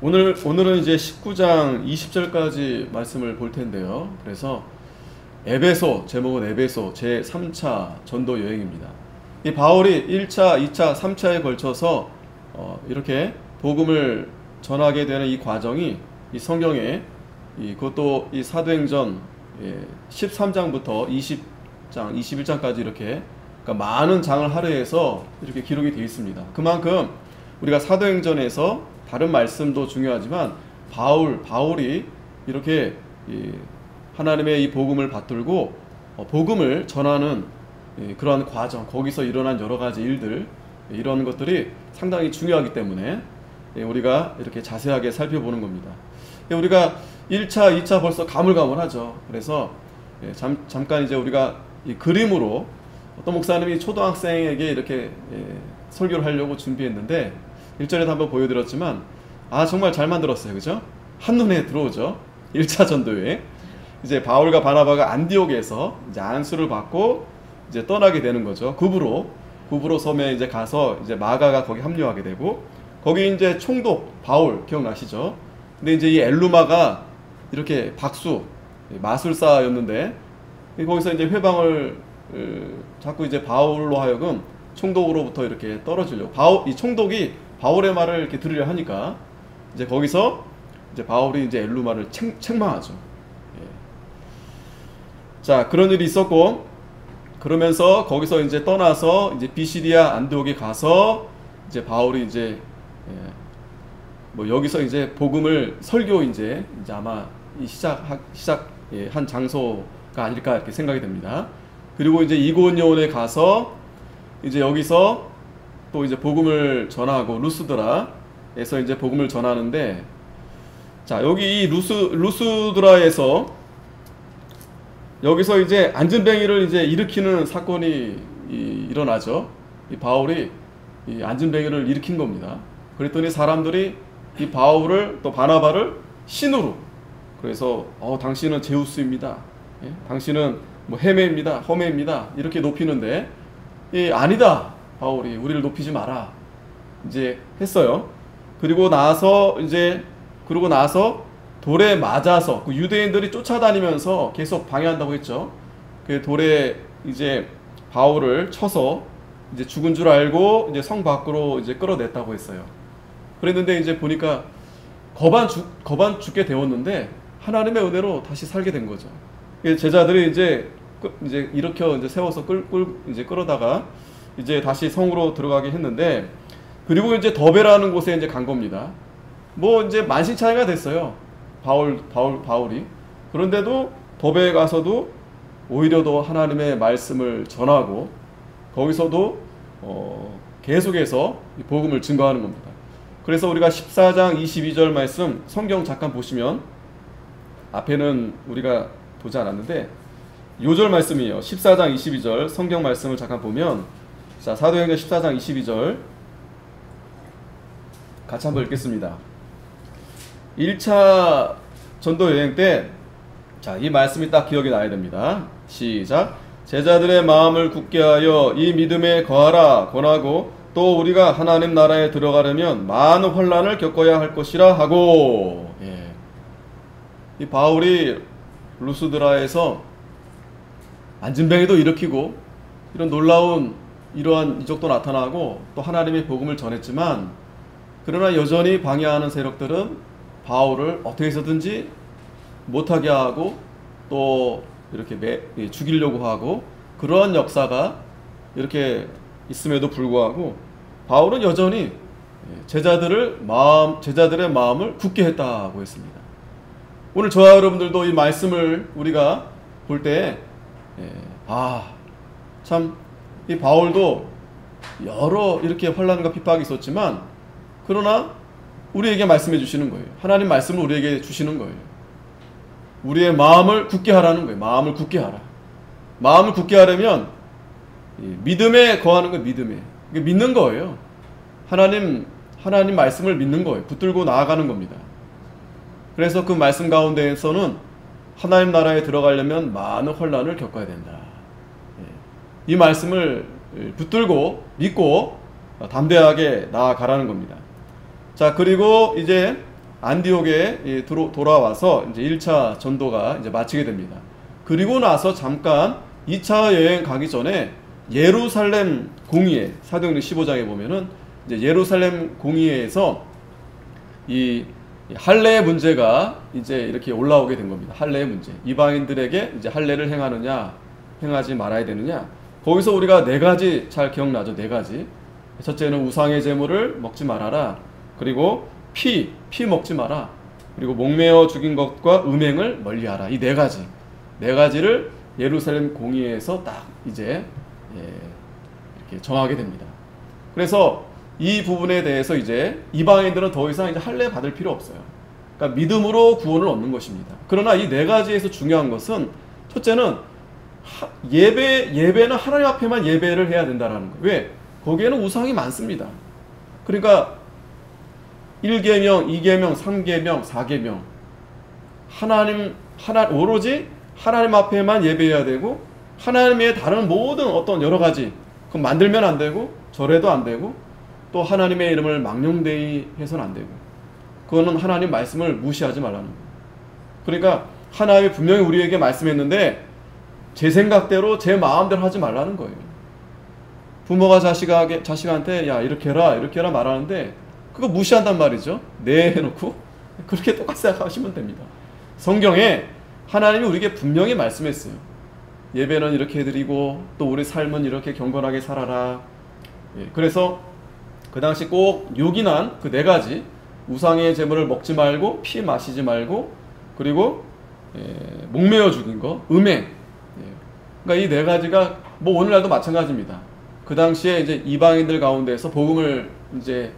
오늘은 이제 19장 20절까지 말씀을 볼 텐데요. 그래서 에베소, 제목은 에베소 제3차 전도 여행입니다. 이 바울이 1차, 2차, 3차에 걸쳐서 이렇게 복음을 전하게 되는 이 과정이 이 성경에 그것도 이 사도행전 13장부터 20장, 21장까지 이렇게 그러니까 많은 장을 할애해서 이렇게 기록이 되어 있습니다. 그만큼 우리가 사도행전에서 다른 말씀도 중요하지만 바울이 이렇게 하나님의 이 복음을 받들고 복음을 전하는 그러한 과정, 거기서 일어난 여러 가지 일들, 이런 것들이 상당히 중요하기 때문에 우리가 이렇게 자세하게 살펴보는 겁니다. 우리가 1차, 2차 벌써 가물가물하죠. 그래서 잠깐 이제 우리가 이 그림으로 어떤 목사님이 초등학생에게 이렇게 설교를 하려고 준비했는데 1절에도 한번 보여드렸지만 정말 잘 만들었어요. 그죠? 한눈에 들어오죠. 1차 전도여행. 이제 바울과 바나바가 안디옥에서 이제 안수를 받고 이제 떠나게 되는 거죠. 구브로 섬에 이제 가서 이제 마가가 거기 합류하게 되고, 거기 이제 총독 바울 기억나시죠? 근데 이제 이 엘루마가 이렇게 마술사였는데 거기서 이제 회방을 자꾸 이제 바울로 하여금 총독으로부터 이렇게 떨어지려고, 이 총독이 바울의 말을 이렇게 들으려 하니까 이제 거기서 이제 바울이 이제 엘루마를 책망하죠. 자, 그런 일이 있었고, 그러면서 거기서 이제 떠나서 이제 비시디아 안디옥에 가서 이제 바울이 이제 여기서 이제 복음을 설교 이제 아마 시작한 장소가 아닐까 이렇게 생각이 됩니다. 그리고 이제 이고니온에 가서 이제 여기서 또 이제 복음을 전하고 루스드라에서 이제 복음을 전하는데, 자, 여기 이 루스드라에서 여기서 이제 안진뱅이를 이제 일으키는 사건이 일어나죠. 이 바울이 이 안진뱅이를 일으킨 겁니다. 그랬더니 사람들이 이 바울을 또 바나바를 신으로, 그래서 당신은 제우스입니다. 당신은 뭐 헤매입니다. 허매입니다. 이렇게 높이는데 아니다. 바울이 우리를 높이지 마라. 이제 했어요. 그리고 나서 돌에 맞아서 그 유대인들이 쫓아다니면서 계속 방해한다고 했죠. 그 돌에 이제 바울을 쳐서 이제 죽은 줄 알고 이제 성 밖으로 이제 끌어냈다고 했어요. 그랬는데 이제 보니까 거반 죽게 되었는데 하나님의 은혜로 다시 살게 된 거죠. 제자들이 이제 일으켜 이제 세워서 끌어다가 이제 다시 성으로 들어가게 했는데, 그리고 이제 더베라는 곳에 이제 간 겁니다. 이제 만신창이가 됐어요. 바울이. 그런데도 더베에 가서도 오히려 더 하나님의 말씀을 전하고 거기서도 계속해서 복음을 증거하는 겁니다. 그래서 우리가 14장 22절 말씀 성경 잠깐 보시면, 앞에는 우리가 보지 않았는데 요절 말씀이에요. 14장 22절 성경 말씀을 잠깐 보면, 자, 사도행전 14장 22절 같이 한번 읽겠습니다. 1차 전도 여행 때, 자, 이 말씀이 딱 기억이 나야 됩니다. 시작. 제자들의 마음을 굳게 하여 이 믿음에 거하라 권하고, 또 우리가 하나님 나라에 들어가려면 많은 환난을 겪어야 할 것이라 하고. 이 바울이 루스드라에서 안진뱅이도 일으키고 이런 놀라운 이러한 이적도 나타나고 또 하나님의 복음을 전했지만, 그러나 여전히 방해하는 세력들은 바울을 어떻게 해서든지 못하게 하고 또 이렇게 죽이려고 하고, 그러한 역사가 이렇게 있음에도 불구하고 바울은 여전히 제자들의 마음을 굳게 했다고 했습니다. 오늘 저와 여러분들도 이 말씀을 우리가 볼 때 참 이 바울도 여러 이렇게 환난과 핍박이 있었지만, 그러나 우리에게 말씀해 주시는 거예요. 하나님 말씀을 우리에게 주시는 거예요. 우리의 마음을 굳게 하라는 거예요. 마음을 굳게 하라. 마음을 굳게 하려면 믿음에 거하는 거예요. 믿는 거예요. 하나님 말씀을 믿는 거예요. 붙들고 나아가는 겁니다. 그래서 그 말씀 가운데에서는 하나님 나라에 들어가려면 많은 환난을 겪어야 된다. 이 말씀을 붙들고 믿고 담대하게 나아가라는 겁니다. 자, 그리고 이제 안디옥에 돌아와서 이제 1차 전도가 이제 마치게 됩니다. 그리고 나서 잠깐 2차 여행 가기 전에 예루살렘 공의회, 사도행전 15장에 보면은 이제 예루살렘 공의회에서 이 할례의 문제가 이제 이렇게 올라오게 된 겁니다. 할례의 문제. 이방인들에게 이제 할례를 행하느냐, 행하지 말아야 되느냐. 거기서 우리가 네 가지 잘 기억나죠? 네 가지. 첫째는 우상의 제물을 먹지 말아라. 그리고 피 먹지 마라. 그리고 목매어 죽인 것과 음행을 멀리하라. 이 네 가지. 네 가지를 예루살렘 공의회에서 딱 이제 이렇게 정하게 됩니다. 그래서 이 부분에 대해서 이제 이방인들은 더 이상 이제 할례 받을 필요 없어요. 그러니까 믿음으로 구원을 얻는 것입니다. 그러나 이 네 가지에서 중요한 것은 첫째는 예배는 하나님 앞에만 예배를 해야 된다라는 거예요. 왜? 거기에는 우상이 많습니다. 그러니까 1계명, 2계명, 3계명, 4계명 오로지 하나님 앞에만 예배해야 되고 하나님의 다른 모든 어떤 여러 가지 그건 만들면 안 되고 절해도 안 되고 또 하나님의 이름을 망령되이 해서는 안 되고 그거는 하나님 말씀을 무시하지 말라는 거예요. 그러니까 하나님이 분명히 우리에게 말씀했는데 제 생각대로 제 마음대로 하지 말라는 거예요. 부모가 자식한테 야 이렇게 해라 말하는데 그거 무시한단 말이죠. 네 해놓고 그렇게 똑같이 생각하시면 됩니다. 성경에 하나님이 우리에게 분명히 말씀했어요. 예배는 이렇게 해드리고 또 우리 삶은 이렇게 경건하게 살아라. 그래서 그 당시 꼭 요긴한 그 네 가지 우상의 제물을 먹지 말고 피 마시지 말고 그리고 목매어 죽인 거 음행. 그러니까 이 네 가지가 뭐 오늘날도 마찬가지입니다. 그 당시에 이제 이방인들 가운데서 복음을 이제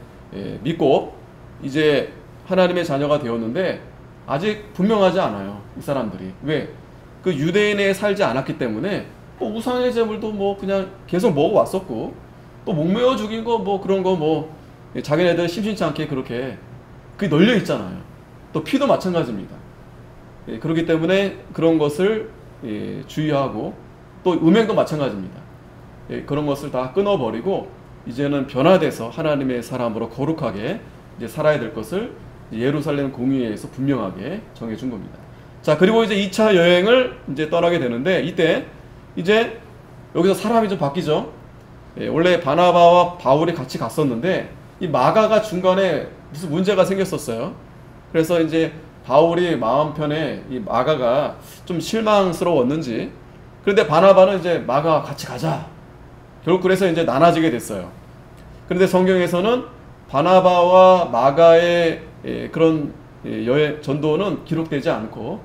믿고 이제 하나님의 자녀가 되었는데 아직 분명하지 않아요. 이 사람들이. 왜? 그 유대인에 살지 않았기 때문에 뭐 우상의 제물도 뭐 그냥 계속 먹어왔었고 또 목매어 죽인 거 뭐 그런 거 뭐 자기네들 심심치 않게 그렇게 그게 널려 있잖아요. 또 피도 마찬가지입니다. 그렇기 때문에 그런 것을 주의하고 또 음행도 마찬가지입니다. 그런 것을 다 끊어버리고 이제는 변화돼서 하나님의 사람으로 거룩하게 이제 살아야 될 것을 예루살렘 공의회에서 분명하게 정해준 겁니다. 자, 그리고 이제 2차 여행을 이제 떠나게 되는데 이때 이제 여기서 사람이 좀 바뀌죠. 원래 바나바와 바울이 같이 갔었는데 이 마가가 중간에 무슨 문제가 생겼었어요. 그래서 이제 바울이 마음 편에 이 마가가 좀 실망스러웠는지 그런데 바나바는 이제 마가 같이 가자. 결국 그래서 이제 나눠지게 됐어요. 그런데 성경에서는 바나바와 마가의 그런 여행 전도는 기록되지 않고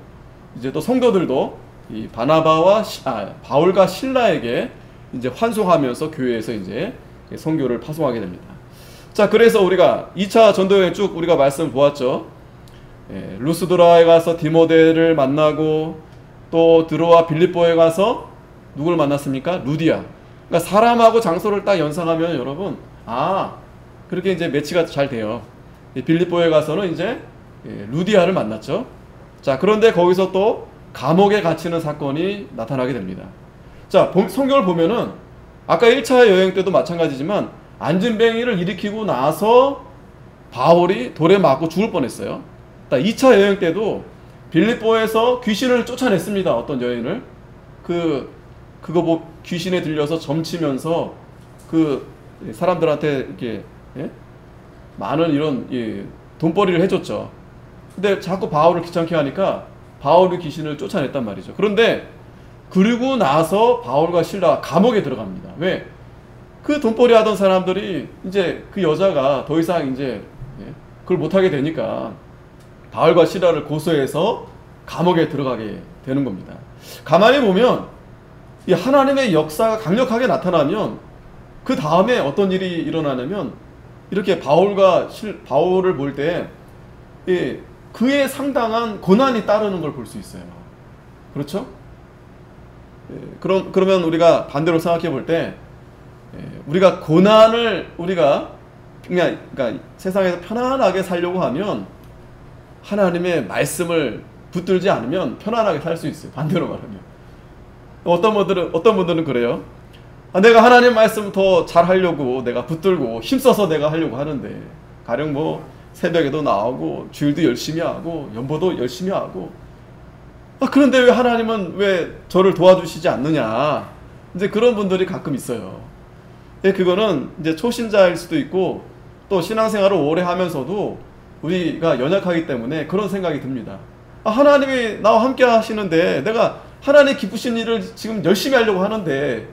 이제 또 성도들도 이 바울과 실라에게 이제 환송하면서 교회에서 이제 선교를 파송하게 됩니다. 자, 그래서 우리가 2차 전도여행 쭉 우리가 말씀 보았죠. 루스드라에 가서 디모데를 만나고 또 드로아 빌립보에 가서 누굴 만났습니까? 루디아. 그러니까 사람하고 장소를 딱 연상하면 여러분 그렇게 이제 매치가 잘 돼요. 빌립보에 가서는 이제 루디아를 만났죠. 자, 그런데 거기서 또 감옥에 갇히는 사건이 나타나게 됩니다. 자, 성경을 보면은 아까 1차 여행 때도 마찬가지지만 안진뱅이를 일으키고 나서 바울이 돌에 맞고 죽을 뻔했어요. 2차 여행 때도 빌립보에서 귀신을 쫓아냈습니다. 어떤 여인을 그거 뭐 귀신에 들려서 점치면서 그 사람들한테 이렇게 많은 이런 돈벌이를 해줬죠. 근데 자꾸 바울을 귀찮게 하니까 바울이 귀신을 쫓아냈단 말이죠. 그런데 그리고 나서 바울과 실라가 감옥에 들어갑니다. 왜? 그 돈벌이 하던 사람들이 이제 그 여자가 더 이상 이제 그걸 못하게 되니까 바울과 실라를 고소해서 감옥에 들어가게 되는 겁니다. 가만히 보면 이 하나님의 역사가 강력하게 나타나면 그 다음에 어떤 일이 일어나냐면 이렇게 바울을 볼 때 그에 상당한 고난이 따르는 걸 볼 수 있어요. 그렇죠? 그러면 우리가 반대로 생각해 볼 때 우리가 고난을 그러니까 세상에서 편안하게 살려고 하면 하나님의 말씀을 붙들지 않으면 편안하게 살 수 있어요. 반대로 말하면 어떤 분들은 그래요. 내가 하나님 말씀 더 잘 하려고 내가 붙들고 힘써서 내가 하려고 하는데 가령 뭐 새벽에도 나오고 주일도 열심히 하고 연보도 열심히 하고 그런데 왜 하나님은 왜 저를 도와주시지 않느냐 이제 그런 분들이 가끔 있어요. 그거는 이제 초신자일 수도 있고 또 신앙생활을 오래 하면서도 우리가 연약하기 때문에 그런 생각이 듭니다. 하나님이 나와 함께 하시는데 내가 하나님 기쁘신 일을 지금 열심히 하려고 하는데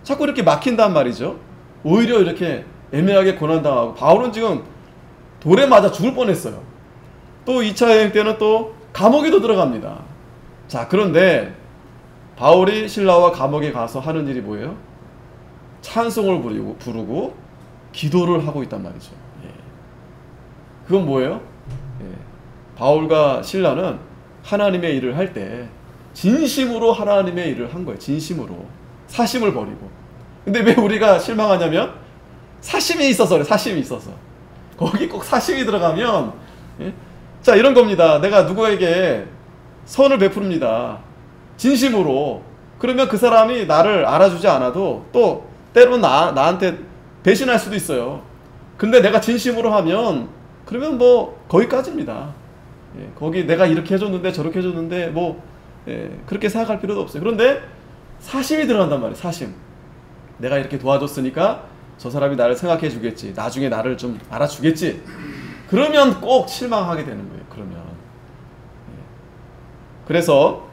자꾸 이렇게 막힌단 말이죠. 오히려 이렇게 애매하게 고난당하고 바울은 지금 돌에 맞아 죽을 뻔했어요. 또 2차 여행 때는 또 감옥에도 들어갑니다. 자, 그런데 바울이 신라와 감옥에 가서 하는 일이 뭐예요? 찬송을 부르고 기도를 하고 있단 말이죠. 그건 뭐예요? 바울과 신라는 하나님의 일을 할 때 진심으로 하나님의 일을 한 거예요. 진심으로. 사심을 버리고. 근데 왜 우리가 실망하냐면 사심이 있어서 그래. 사심이 있어서. 거기 꼭 사심이 들어가면 자, 이런 겁니다. 내가 누구에게 선을 베푸릅니다. 진심으로. 그러면 그 사람이 나를 알아주지 않아도 또 때로는 나한테 배신할 수도 있어요. 근데 내가 진심으로 하면 그러면 뭐 거기까지입니다. 거기 내가 이렇게 해줬는데 저렇게 해줬는데 뭐 그렇게 생각할 필요도 없어요. 그런데 사심이 들어간단 말이에요. 사심. 내가 이렇게 도와줬으니까 저 사람이 나를 생각해 주겠지. 나중에 나를 좀 알아주겠지. 그러면 꼭 실망하게 되는 거예요. 그러면. 그래서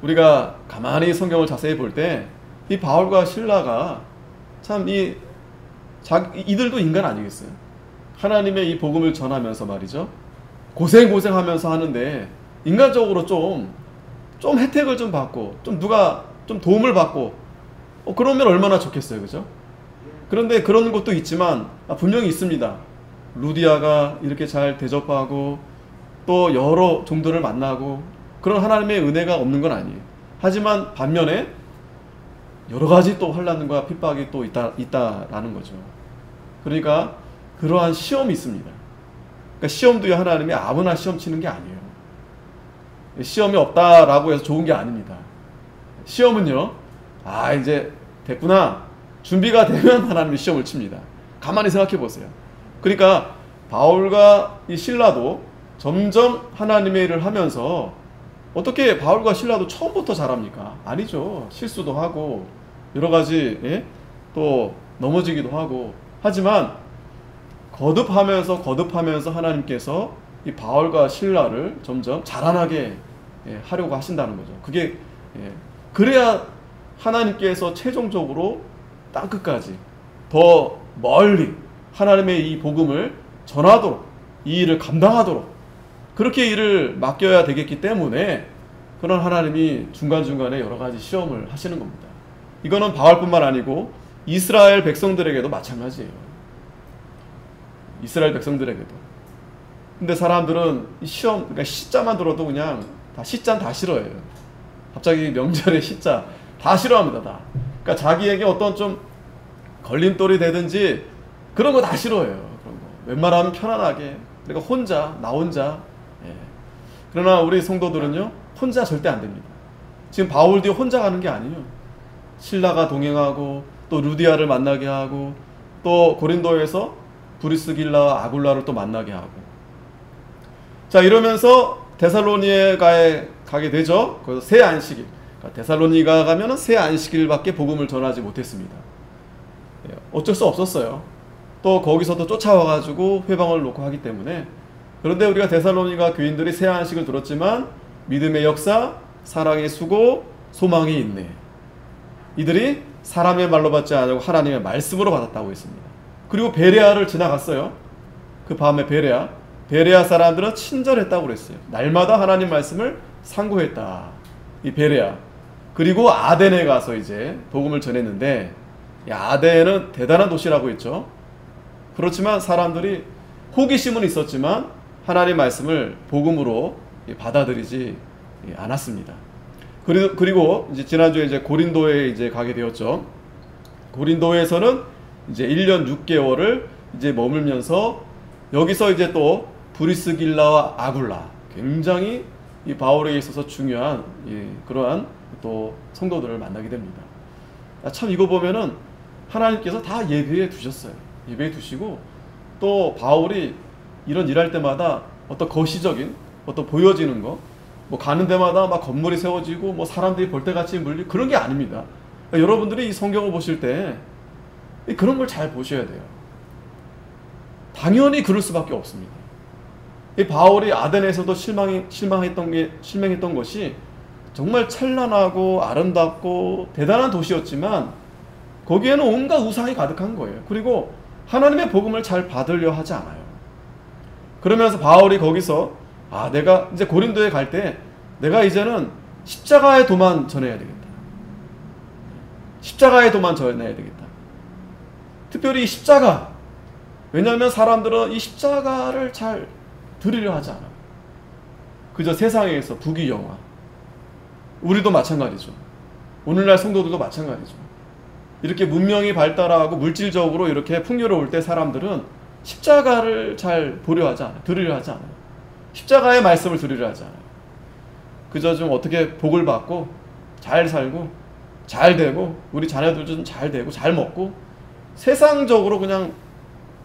우리가 가만히 성경을 자세히 볼 때 이 바울과 신라가 참 이들도 인간 아니겠어요? 하나님의 이 복음을 전하면서 말이죠. 고생하면서 하는데 인간적으로 좀 혜택을 좀 받고 누가 좀 도움을 받고 그러면 얼마나 좋겠어요. 그죠? 그런데 그런 것도 있지만 분명히 있습니다. 루디아가 이렇게 잘 대접하고 또 여러 종들을 만나고 그런 하나님의 은혜가 없는 건 아니에요. 하지만 반면에 여러 가지 또 환난과 핍박이 또 있다라는 거죠. 그러니까 그러한 시험이 있습니다. 그러니까 시험도 하나님이 아무나 시험 치는 게 아니에요. 시험이 없다라고 해서 좋은 게 아닙니다. 시험은요, 이제 됐구나. 준비가 되면 하나님이 시험을 칩니다. 가만히 생각해 보세요. 그러니까 바울과 이 신라도 점점 하나님의 일을 하면서 어떻게 바울과 신라도 처음부터 잘합니까? 아니죠. 실수도 하고 여러 가지 또 넘어지기도 하고 하지만 거듭하면서 하나님께서 이 바울과 신라를 점점 자라나게 하려고 하신다는 거죠. 그게 그래야 하나님께서 최종적으로 땅끝까지 더 멀리 하나님의 이 복음을 전하도록 이 일을 감당하도록 그렇게 일을 맡겨야 되겠기 때문에 그런 하나님이 중간중간에 여러 가지 시험을 하시는 겁니다. 이거는 바울뿐만 아니고 이스라엘 백성들에게도 마찬가지예요. 이스라엘 백성들에게도. 근데 사람들은 이 시험, 그러니까 시자만 들어도 그냥 시자는 다 싫어해요. 갑자기 명절에 시자 다 싫어합니다. 다. 그러니까 자기에게 어떤 좀 걸림돌이 되든지 그런 거 다 싫어해요. 그런 거. 웬만하면 편안하게. 그러니까 나 혼자. 그러나 우리 성도들은요, 혼자 절대 안 됩니다. 지금 바울도 혼자 가는 게 아니에요. 신라가 동행하고 또 루디아를 만나게 하고 또 고린도에서 브리스길라와 아굴라를 또 만나게 하고 자 이러면서 데살로니가에 가게 되죠. 그래서 새 안식일 그러니까 데살로니가 가면은 새 안식일밖에 복음을 전하지 못했습니다. 어쩔 수 없었어요. 또 거기서도 쫓아와가지고 회방을 놓고 하기 때문에 그런데 우리가 데살로니가 교인들이 새 안식을 들었지만 믿음의 역사, 사랑의 수고, 소망이 있네. 이들이 사람의 말로 받지 않고 하나님의 말씀으로 받았다고 했습니다. 그리고 베레아를 지나갔어요. 그 밤에 베레아 사람들은 친절했다고 그랬어요. 날마다 하나님 말씀을 상고했다. 이 베레아. 그리고 아덴에 가서 이제 복음을 전했는데 아덴은 대단한 도시라고 했죠. 그렇지만 사람들이 호기심은 있었지만 하나님 말씀을 복음으로 받아들이지 않았습니다. 그리고 이제 지난주에 이제 고린도에 이제 가게 되었죠. 고린도에서는 이제 1년 6개월을 이제 머물면서 여기서 이제 또 브리스길라와 아굴라 굉장히 이 바울에게 있어서 중요한 그러한 또 성도들을 만나게 됩니다. 참 이거 보면은 하나님께서 다 예배해 두셨어요. 예배해 두시고 또 바울이 이런 일할 때마다 어떤 거시적인 어떤 보여지는 거, 뭐 가는 데마다 막 건물이 세워지고 뭐 사람들이 볼때같이 물리고 그런 게 아닙니다. 그러니까 여러분들이 이 성경을 보실 때 그런 걸 잘 보셔야 돼요. 당연히 그럴 수밖에 없습니다. 이 바울이 아덴에서도 실망했던 것이 정말 찬란하고 아름답고 대단한 도시였지만 거기에는 온갖 우상이 가득한 거예요. 그리고 하나님의 복음을 잘 받으려 하지 않아요. 그러면서 바울이 거기서 내가 이제 고린도에 갈 때 내가 이제는 십자가의 도만 전해야 되겠다. 십자가의 도만 전해야 되겠다. 특별히 이 십자가. 왜냐하면 사람들은 이 십자가를 잘 들으려 하지 않아요. 그저 세상에서 부귀영화. 우리도 마찬가지죠. 오늘날 성도들도 마찬가지죠. 이렇게 문명이 발달하고 물질적으로 이렇게 풍요로울 때 사람들은 십자가를 잘 보려 하지 않아요. 들으려 하지 않아요. 십자가의 말씀을 들으려 하지 않아요. 그저 좀 어떻게 복을 받고 잘 살고 잘 되고 우리 자녀들도 좀 잘 되고 잘 먹고 세상적으로 그냥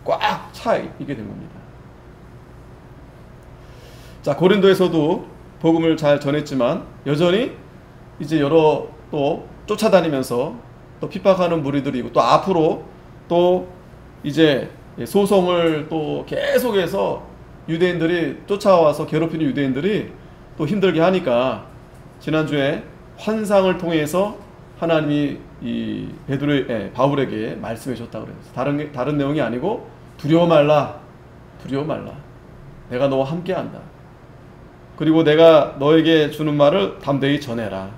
꽉 차 있게 된 겁니다. 자, 고린도에서도 복음을 잘 전했지만 여전히 이제 여러 또 쫓아다니면서 또 핍박하는 무리들이고 또 앞으로 또 이제 소송을 또 계속해서 유대인들이 쫓아와서 괴롭히는 유대인들이 또 힘들게 하니까 지난주에 환상을 통해서 하나님이 이 바울에게 말씀해 줬다고 그랬어요. 다른 내용이 아니고 두려워 말라. 내가 너와 함께한다. 그리고 내가 너에게 주는 말을 담대히 전해라.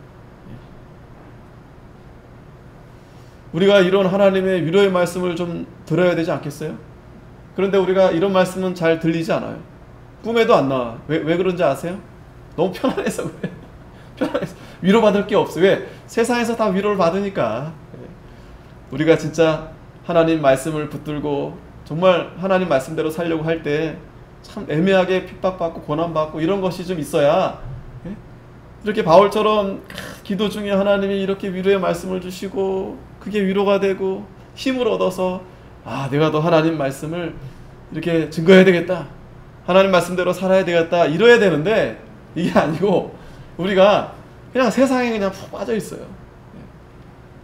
우리가 이런 하나님의 위로의 말씀을 좀 들어야 되지 않겠어요? 그런데 우리가 이런 말씀은 잘 들리지 않아요. 꿈에도 안 나와. 왜 그런지 아세요? 너무 편안해서 그래요. 편안해서. 위로받을 게 없어요. 왜? 세상에서 다 위로를 받으니까. 우리가 진짜 하나님 말씀을 붙들고 정말 하나님 말씀대로 살려고 할 때 참 애매하게 핍박받고 고난받고 이런 것이 좀 있어야 이렇게 바울처럼 기도 중에 하나님이 이렇게 위로의 말씀을 주시고 그게 위로가 되고 힘을 얻어서 내가 더 하나님 말씀을 이렇게 증거해야 되겠다. 하나님 말씀대로 살아야 되겠다. 이래야 되는데 이게 아니고 우리가 그냥 세상에 그냥 푹 빠져 있어요.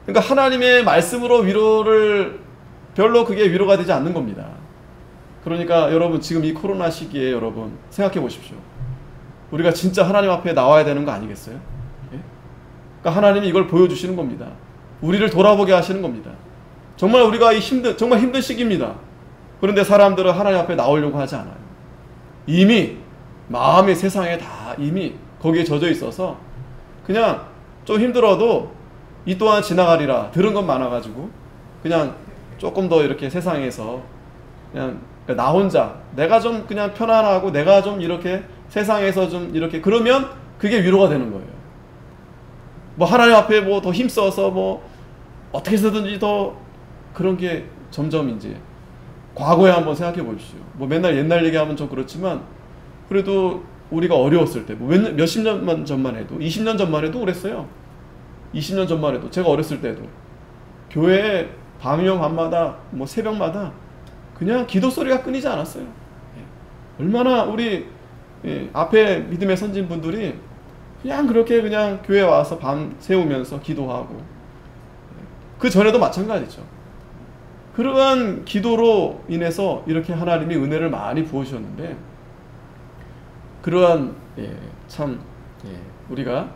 그러니까 하나님의 말씀으로 위로를 별로 그게 위로가 되지 않는 겁니다. 그러니까 여러분 지금 이 코로나 시기에 여러분 생각해 보십시오. 우리가 진짜 하나님 앞에 나와야 되는 거 아니겠어요? 그러니까 하나님이 이걸 보여주시는 겁니다. 우리를 돌아보게 하시는 겁니다. 정말 우리가 정말 힘든 시기입니다. 그런데 사람들은 하나님 앞에 나오려고 하지 않아요. 이미 마음이 세상에 다 이미 거기에 젖어 있어서 그냥 좀 힘들어도 이 또한 지나가리라 들은 것 많아가지고 그냥 조금 더 이렇게 세상에서 그냥 나 혼자 내가 좀 그냥 편안하고 내가 좀 이렇게 세상에서 좀 이렇게 그러면 그게 위로가 되는 거예요. 뭐 하나님 앞에 뭐 더 힘써서 뭐 어떻게 해서든지 더 그런 게 점점 이제 과거에 한번 생각해 보십시오. 뭐 맨날 옛날 얘기하면 좀 그렇지만 그래도 우리가 어려웠을 때 뭐 몇십 년 전만 해도 20년 전만 해도 그랬어요. 20년 전만 해도 제가 어렸을 때도 교회에 밤이면 밤마다 뭐 새벽마다 그냥 기도 소리가 끊이지 않았어요. 얼마나 우리 앞에 믿음의 선진분들이 그냥 그렇게 그냥 교회에 와서 밤 새우면서 기도하고 그 전에도 마찬가지죠. 그러한 기도로 인해서 이렇게 하나님이 은혜를 많이 부어주셨는데 그러한 우리가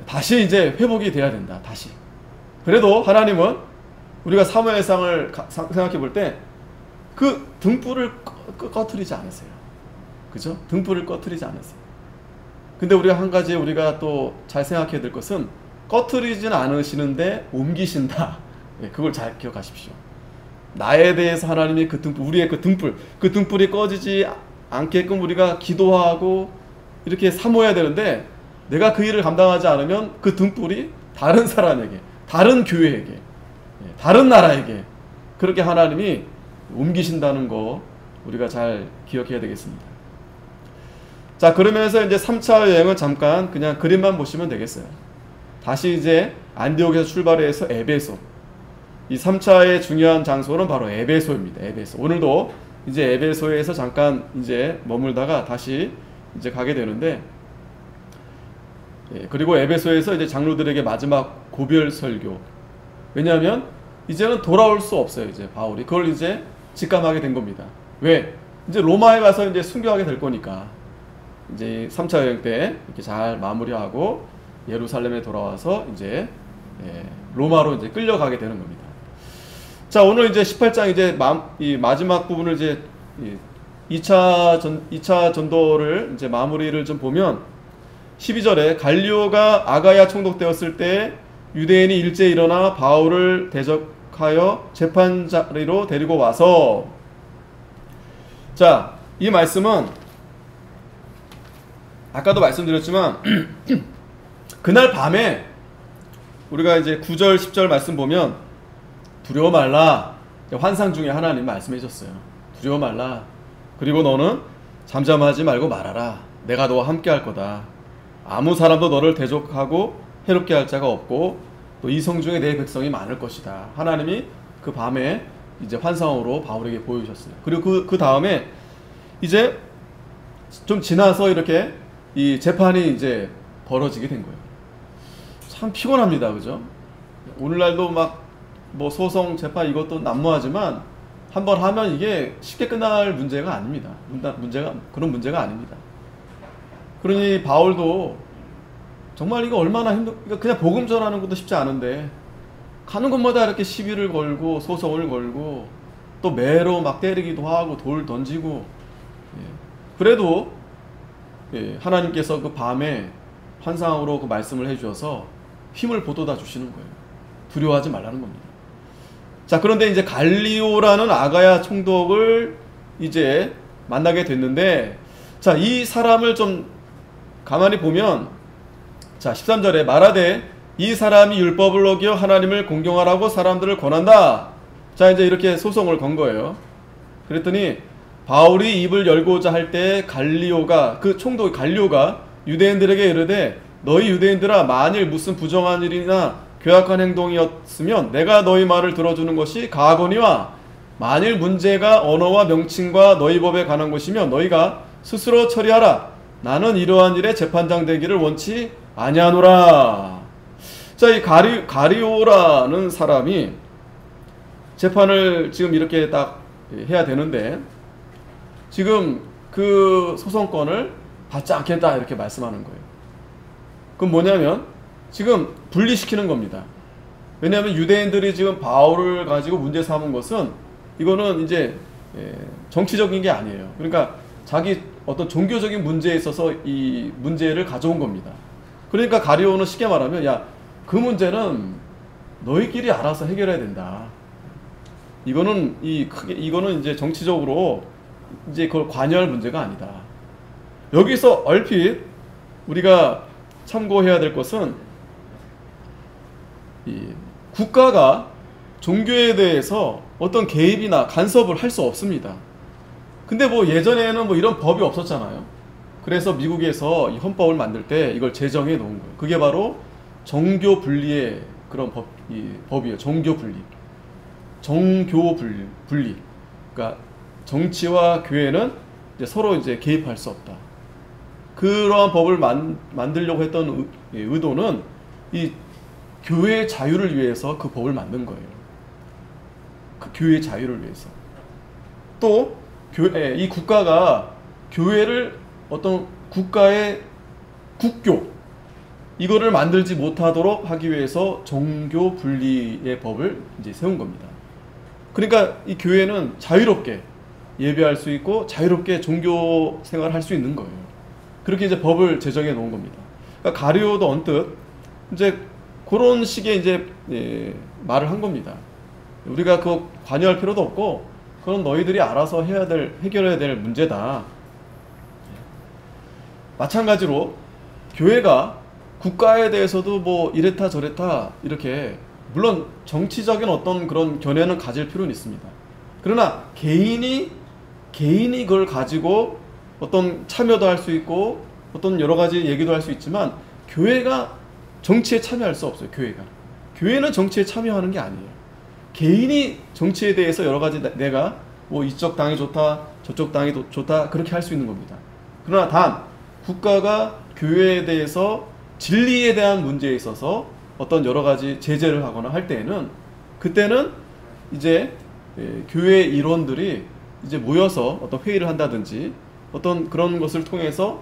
다시 이제 회복이 돼야 된다. 다시. 그래도 하나님은 우리가 사무엘상을 생각해 볼 때 그 등불을 꺼트리지 않으세요. 그죠? 등불을 꺼트리지 않으세요. 근데 우리가 한 가지 우리가 또 잘 생각해야 될 것은 꺼트리진 않으시는데 옮기신다. 그걸 잘 기억하십시오. 나에 대해서 하나님이 그 등불, 우리의 그 등불이 꺼지지 않게끔 우리가 기도하고 이렇게 사모해야 되는데 내가 그 일을 감당하지 않으면 그 등불이 다른 사람에게, 다른 교회에게, 다른 나라에게 그렇게 하나님이 옮기신다는 거 우리가 잘 기억해야 되겠습니다. 자, 그러면서 이제 3차 여행은 잠깐 그냥 그림만 보시면 되겠어요. 다시 이제 안디옥에서 출발해서 에베소. 이 3차의 중요한 장소는 바로 에베소입니다. 에베소. 오늘도 이제 에베소에서 잠깐 이제 머물다가 다시 이제 가게 되는데, 그리고 에베소에서 이제 장로들에게 마지막 고별 설교. 왜냐하면 이제는 돌아올 수 없어요. 이제 바울이 그걸 이제 직감하게 된 겁니다. 왜? 이제 로마에 가서 이제 순교하게 될 거니까. 이제 3차 여행 때 이렇게 잘 마무리하고 예루살렘에 돌아와서 이제 로마로 이제 끌려가게 되는 겁니다. 자, 오늘 이제 18장 이제 이 마지막 부분을 이제 2차 전도를 이제 마무리를 좀 보면 12절에 갈리오가 아가야 총독되었을 때 유대인이 일제히 일어나 바울을 대적하여 재판 자리로 데리고 와서, 자, 이 말씀은 아까도 말씀드렸지만 그날 밤에 우리가 이제 9절 10절 말씀 보면 두려워 말라, 환상 중에 하나님 말씀해 주셨어요. 두려워 말라. 그리고 너는 잠잠하지 말고 말하라. 내가 너와 함께 할 거다. 아무 사람도 너를 대적하고 해롭게 할 자가 없고 또 이 성 중에 내 백성이 많을 것이다. 하나님이 그 밤에 이제 환상으로 바울에게 보여주셨어요. 그리고 그 다음에 이제 좀 지나서 이렇게 이 재판이 이제 벌어지게 된 거예요. 참 피곤합니다. 그죠? 오늘날도 막 뭐 소송 재판 이것도 난무하지만 한번 하면 이게 쉽게 끝날 문제가 아닙니다. 그런 문제가 아닙니다. 그러니 바울도 정말 이거 얼마나 그냥 복음 전하는 것도 쉽지 않은데 가는 곳마다 이렇게 시비를 걸고 소송을 걸고 또 매로 막 때리기도 하고 돌 던지고, 그래도 하나님께서 그 밤에 환상으로 그 말씀을 해주셔서 힘을 보돋아 주시는 거예요. 두려워하지 말라는 겁니다. 자, 그런데 이제 갈리오라는 아가야 총독을 이제 만나게 됐는데, 자, 이 사람을 좀 가만히 보면, 자, 13절에 말하되 이 사람이 율법을 어겨 하나님을 공경하라고 사람들을 권한다. 자, 이제 이렇게 소송을 건 거예요. 그랬더니 바울이 입을 열고자 할 때 갈리오가, 그 총독 갈리오가 유대인들에게 이르되 너희 유대인들아, 만일 무슨 부정한 일이나 괴악한 행동이었으면 내가 너희 말을 들어주는 것이 가하거니와, 만일 문제가 언어와 명칭과 너희 법에 관한 것이면 너희가 스스로 처리하라. 나는 이러한 일에 재판장 되기를 원치 아니하노라. 자, 이 가리오라는 사람이 재판을 지금 이렇게 딱 해야 되는데 지금 그 소송권을 받지 않겠다 이렇게 말씀하는 거예요. 그럼 뭐냐면 지금 분리시키는 겁니다. 왜냐하면 유대인들이 지금 바울을 가지고 문제 삼은 것은 이거는 이제 정치적인 게 아니에요. 그러니까 자기 어떤 종교적인 문제에 있어서 이 문제를 가져온 겁니다. 그러니까 가리오는 쉽게 말하면, 야, 그 문제는 너희끼리 알아서 해결해야 된다. 이거는 이거는 이제 정치적으로 이제 그걸 관여할 문제가 아니다. 여기서 얼핏 우리가 참고해야 될 것은, 이 국가가 종교에 대해서 어떤 개입이나 간섭을 할 수 없습니다. 근데 뭐 예전에는 뭐 이런 법이 없었잖아요. 그래서 미국에서 이 헌법을 만들 때 이걸 제정해 놓은 거예요. 그게 바로 정교 분리의 그런 법이에요. 정교 분리. 정교 분리. 그러니까 정치와 교회는 이제 서로 이제 개입할 수 없다. 그러한 법을 만들려고 했던 의도는 이 교회의 자유를 위해서 그 법을 만든 거예요. 그 교회의 자유를 위해서. 또 이 국가가 교회를 어떤 국가의 국교 이거를 만들지 못하도록 하기 위해서 정교 분리의 법을 이제 세운 겁니다. 그러니까 이 교회는 자유롭게 예배할 수 있고 자유롭게 종교 생활을 할 수 있는 거예요. 그렇게 이제 법을 제정해 놓은 겁니다. 그러니까 가리오도 언뜻 이제 그런 식의 이제 말을 한 겁니다. 우리가 그거 관여할 필요도 없고 그건 너희들이 알아서 해결해야 될 문제다. 마찬가지로 교회가 국가에 대해서도 뭐 이랬다 저랬다 이렇게 물론 정치적인 어떤 그런 견해는 가질 필요는 있습니다. 그러나 개인이 그걸 가지고 어떤 참여도 할 수 있고 어떤 여러 가지 얘기도 할 수 있지만 교회가 정치에 참여할 수 없어요. 교회는 정치에 참여하는 게 아니에요. 개인이 정치에 대해서 여러 가지 내가 뭐 이쪽 당이 좋다, 저쪽 당이 좋다 그렇게 할 수 있는 겁니다. 그러나 단 국가가 교회에 대해서 진리에 대한 문제에 있어서 어떤 여러 가지 제재를 하거나 할 때에는 그때는 이제 교회 일원들이 이제 모여서 어떤 회의를 한다든지 어떤 그런 것을 통해서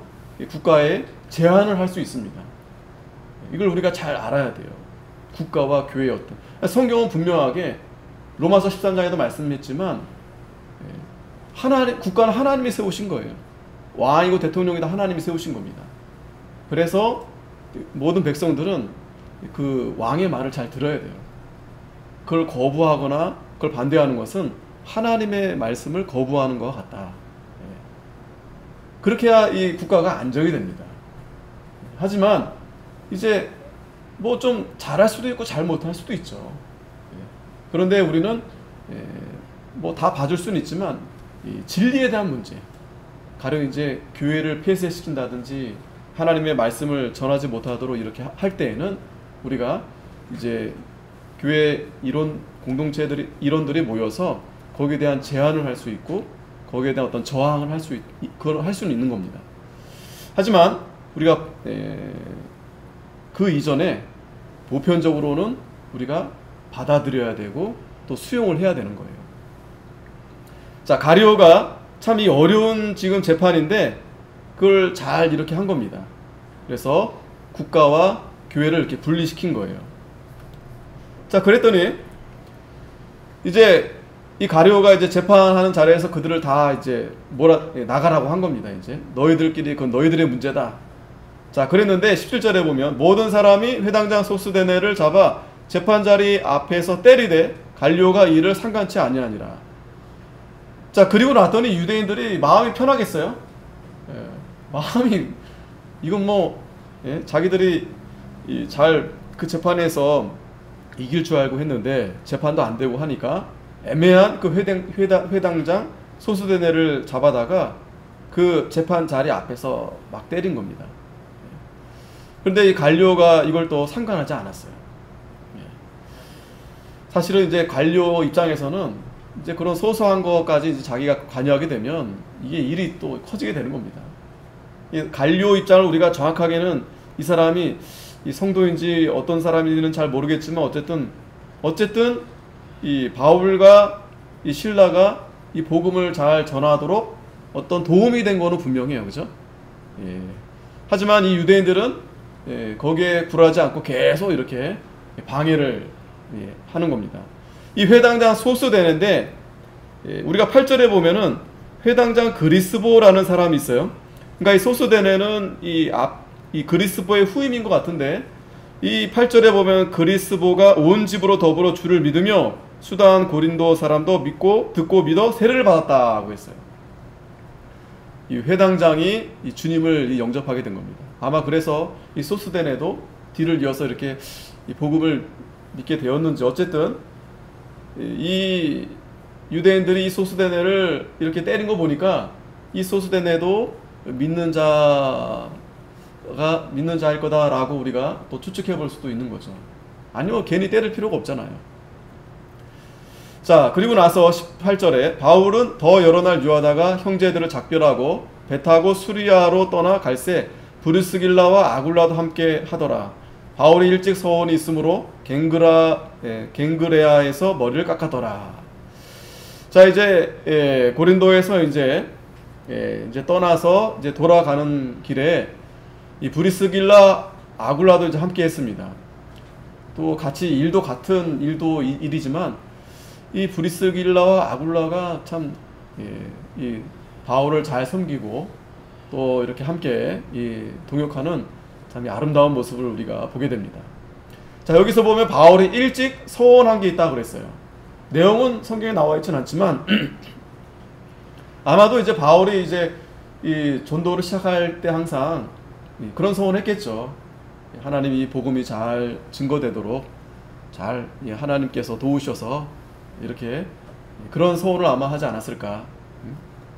국가에 제한을 할 수 있습니다. 이걸 우리가 잘 알아야 돼요. 국가와 교회의 어떤 성경은 분명하게 로마서 13장에도 말씀했지만 국가는 하나님이 세우신 거예요. 왕이고 대통령이다 하나님이 세우신 겁니다. 그래서 모든 백성들은 그 왕의 말을 잘 들어야 돼요. 그걸 거부하거나 그걸 반대하는 것은 하나님의 말씀을 거부하는 것과 같다. 그렇게 해야 이 국가가 안정이 됩니다. 하지만 이제 뭐 좀 잘할 수도 있고 잘 못할 수도 있죠. 그런데 우리는 뭐 다 봐줄 수는 있지만 이 진리에 대한 문제, 가령 이제 교회를 폐쇄시킨다든지 하나님의 말씀을 전하지 못하도록 이렇게 할 때에는 우리가 이제 교회 일원들이 모여서 거기에 대한 제한을 할 수 있고 거기에 대한 어떤 저항을 그걸 할 수는 있는 겁니다. 하지만 우리가 그 이전에 보편적으로는 우리가 받아들여야 되고 또 수용을 해야 되는 거예요. 자, 가룟유가 참 이 어려운 지금 재판인데 그걸 잘 이렇게 한 겁니다. 그래서 국가와 교회를 이렇게 분리시킨 거예요. 자, 그랬더니 이제 이 가룟유가 이제 재판하는 자리에서 그들을 다 이제 나가라고 한 겁니다. 이제 너희들끼리 그건 너희들의 문제다. 자, 그랬는데 17절에 보면 모든 사람이 회당장 소스데네를 잡아 재판자리 앞에서 때리되 갈리오가 이를 상관치 아니하니라. 자, 그리고 났더니 유대인들이 마음이 편하겠어요? 마음이 이건 뭐 자기들이 그 재판에서 이길 줄 알고 했는데 재판도 안 되고 하니까 애매한 그 회당장 소스데네를 잡아다가 그 재판 자리 앞에서 막 때린 겁니다. 그런데 이 갈리오가 이걸 또 상관하지 않았어요. 사실은 이제 갈리오 입장에서는 이제 그런 소소한 것까지 이제 자기가 관여하게 되면 이게 일이 또 커지게 되는 겁니다. 이 갈리오 입장을 우리가 정확하게는 이 사람이 이 성도인지 어떤 사람인지는 잘 모르겠지만 어쨌든 이 바울과 이 실라가 이 복음을 잘 전하도록 어떤 도움이 된 거는 분명해요. 그죠? 하지만 이 유대인들은 거기에 굴하지 않고 계속 이렇게 방해를 하는 겁니다. 이 회당장 소스데네인데 우리가 8절에 보면은 회당장 그리스보라는 사람이 있어요. 그러니까 이 소스데네는 이 그리스보의 후임인 것 같은데 이 8절에 보면 그리스보가 온 집으로 더불어 주를 믿으며 수단 고린도 사람도 듣고 믿어 세례를 받았다고 했어요. 이 회당장이 이 주님을 영접하게 된 겁니다. 아마 그래서 이 소스데네도 뒤를 이어서 이렇게 이 복음을 믿게 되었는지 어쨌든 이 유대인들이 이 소스데네를 이렇게 때린 거 보니까 이 소스데네도 믿는 자일 거다라고 우리가 또 추측해 볼 수도 있는 거죠. 아니면 괜히 때릴 필요가 없잖아요. 자, 그리고 나서 18절에 바울은 더 여러 날 유하다가 형제들을 작별하고 배 타고 수리아로 떠나 갈새 브리스길라와 아굴라도 함께 하더라. 바울이 일찍 서원이 있으므로 갱그레아에서 머리를 깎았더라. 자, 이제 고린도에서 이제 떠나서 이제 돌아가는 길에 이 브리스길라 아굴라도 이제 함께 했습니다. 또 같이 같은 일이지만 이 브리스길라와 아굴라가 참 이 바울을 잘 섬기고 또 이렇게 함께 동역하는 참 아름다운 모습을 우리가 보게 됩니다. 자, 여기서 보면 바울이 일찍 서원한 게 있다고 그랬어요. 내용은 성경에 나와 있지는 않지만 아마도 이제 바울이 이제 이 전도를 시작할 때 항상 그런 서원을 했겠죠. 하나님이 복음이 잘 증거되도록 잘 하나님께서 도우셔서 이렇게 그런 서원을 아마 하지 않았을까.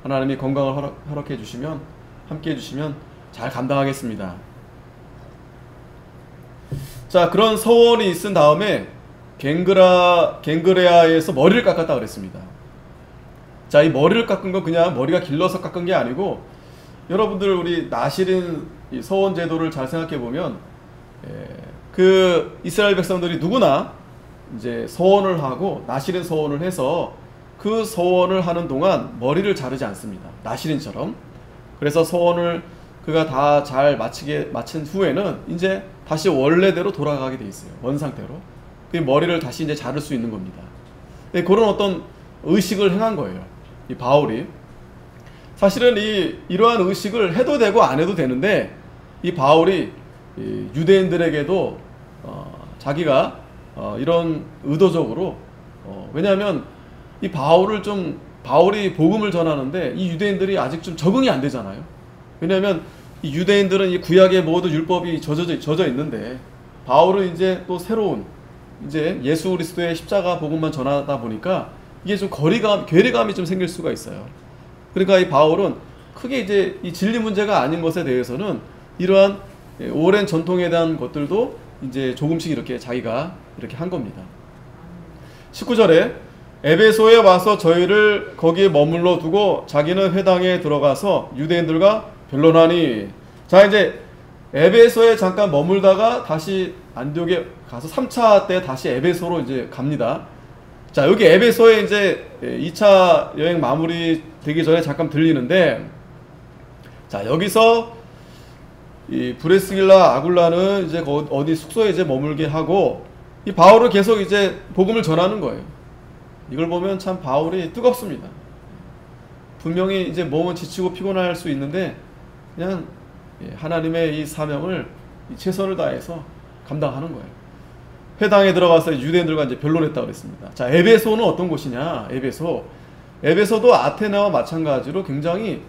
하나님이 건강을 허락해 주시면 함께 해주시면 잘 감당하겠습니다. 자, 그런 서원이 있은 다음에 갱그레아에서 머리를 깎았다 그랬습니다. 자, 이 머리를 깎은 건 그냥 머리가 길러서 깎은 게 아니고, 여러분들 우리 나실인 이 서원 제도를 잘 생각해 보면, 그 이스라엘 백성들이 누구나 이제 서원을 하고 나실인 서원을 해서 그 서원을 하는 동안 머리를 자르지 않습니다. 나실인처럼. 그래서 서원을 그가 다 잘 마친 후에는 이제 다시 원래대로 돌아가게 돼 있어요. 원 상태로. 그 머리를 다시 이제 자를 수 있는 겁니다. 그런 어떤 의식을 행한 거예요. 이 바울이. 사실은 이러한 의식을 해도 되고 안 해도 되는데, 이 바울이 이 유대인들에게도 자기가 이런 의도적으로, 왜냐하면 이 바울이 복음을 전하는데 이 유대인들이 아직 좀 적응이 안 되잖아요. 왜냐하면 이 유대인들은 이 구약의 모든 율법이 젖어 있는데, 바울은 이제 또 새로운 이제 예수 그리스도의 십자가 복음만 전하다 보니까 이게 좀 괴리감이 좀 생길 수가 있어요. 그러니까 이 바울은 크게 이제 이 진리 문제가 아닌 것에 대해서는 이러한 오랜 전통에 대한 것들도 이제 조금씩 이렇게 자기가 이렇게 한 겁니다. 19절에 에베소에 와서 저희를 거기에 머물러 두고 자기는 회당에 들어가서 유대인들과 변론하니. 자, 이제 에베소에 잠깐 머물다가 다시 안디옥에 가서 3차 때 다시 에베소로 이제 갑니다. 자, 여기 에베소에 이제 2차 여행 마무리 되기 전에 잠깐 들리는데, 자, 여기서 이 브레스길라 아굴라는 이제 어디 숙소에 이제 머물게 하고, 이 바울을 계속 이제 복음을 전하는 거예요. 이걸 보면 참 바울이 뜨겁습니다. 분명히 이제 몸은 지치고 피곤할 수 있는데 그냥 하나님의 이 사명을 최선을 다해서 감당하는 거예요. 회당에 들어가서 유대인들과 이제 변론했다고 그랬습니다. 자, 에베소는 어떤 곳이냐? 에베소도 아테네와 마찬가지로 굉장히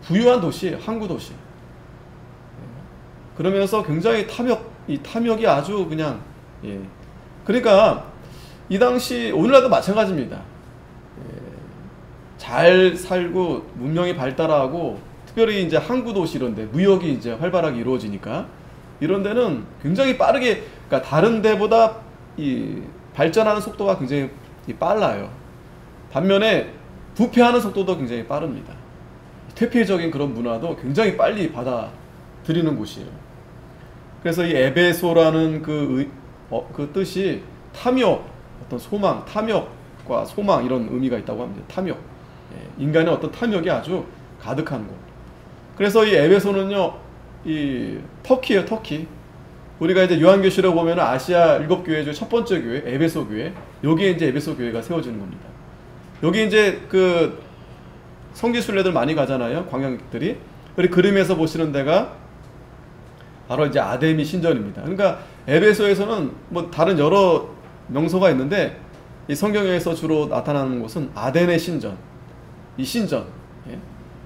부유한 도시, 항구 도시. 그러면서 굉장히 탐욕이 아주 그냥, 그러니까 이 당시 오늘날도 마찬가지입니다. 잘 살고 문명이 발달하고, 특별히 이제 항구 도시 이런데 무역이 이제 활발하게 이루어지니까 이런 데는 굉장히 빠르게, 그러니까 다른 데보다 이 발전하는 속도가 굉장히 빨라요. 반면에 부패하는 속도도 굉장히 빠릅니다. 퇴폐적인 그런 문화도 굉장히 빨리 받아들이는 곳이에요. 그래서 이 에베소라는 그 뜻이 탐욕, 어떤 소망, 탐욕과 소망 이런 의미가 있다고 합니다. 탐욕. 인간의 어떤 탐욕이 아주 가득한 곳. 그래서 이 에베소는요, 이 터키예요, 터키. 우리가 이제 요한계시록 보면 아시아 7교회 중 첫 번째 교회, 에베소 교회. 여기에 이제 에베소 교회가 세워지는 겁니다. 여기 이제 그 성지순례들 많이 가잖아요, 관광객들이. 우리 그림에서 보시는 데가 바로 이제 아데미 신전입니다. 그러니까 에베소에서는 뭐 다른 여러 명소가 있는데 이 성경에서 주로 나타나는 곳은 아데네 신전. 이 신전.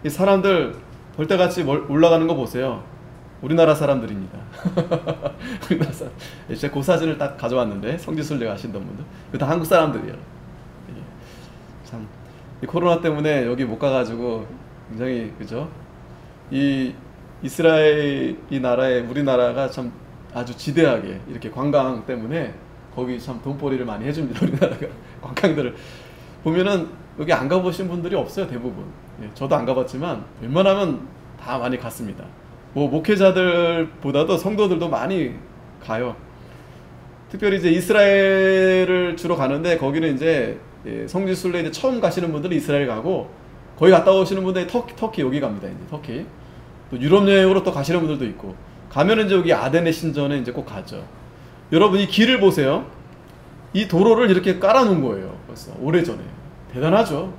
이 사람들 벌떼같이 올라가는 거 보세요. 우리나라 사람들입니다. 우리나라 사람. 제가 그 사진을 딱 가져왔는데, 성지순례 가신던 분들. 이거 다 한국 사람들이에요. 참, 이 코로나 때문에 여기 못 가가지고 굉장히, 그죠? 이 이스라엘 이 나라에 우리나라가 참 아주 지대하게 이렇게 관광 때문에 거기 참 돈벌이를 많이 해줍니다. 우리나라가 관광들을 보면은 여기 안 가보신 분들이 없어요, 대부분. 저도 안 가봤지만 웬만하면 다 많이 갔습니다. 뭐 목회자들보다도 성도들도 많이 가요. 특별히 이제 이스라엘을 주로 가는데, 거기는 이제 성지순례 이제 처음 가시는 분들은 이스라엘 가고, 거기 갔다 오시는 분들이 터키 여기 갑니다. 이제 터키. 또 유럽 여행으로 또 가시는 분들도 있고, 가면은 이제 여기 아데네 신전에 이제 꼭 가죠. 여러분 이 길을 보세요. 이 도로를 이렇게 깔아놓은 거예요. 벌써 오래전에. 대단하죠.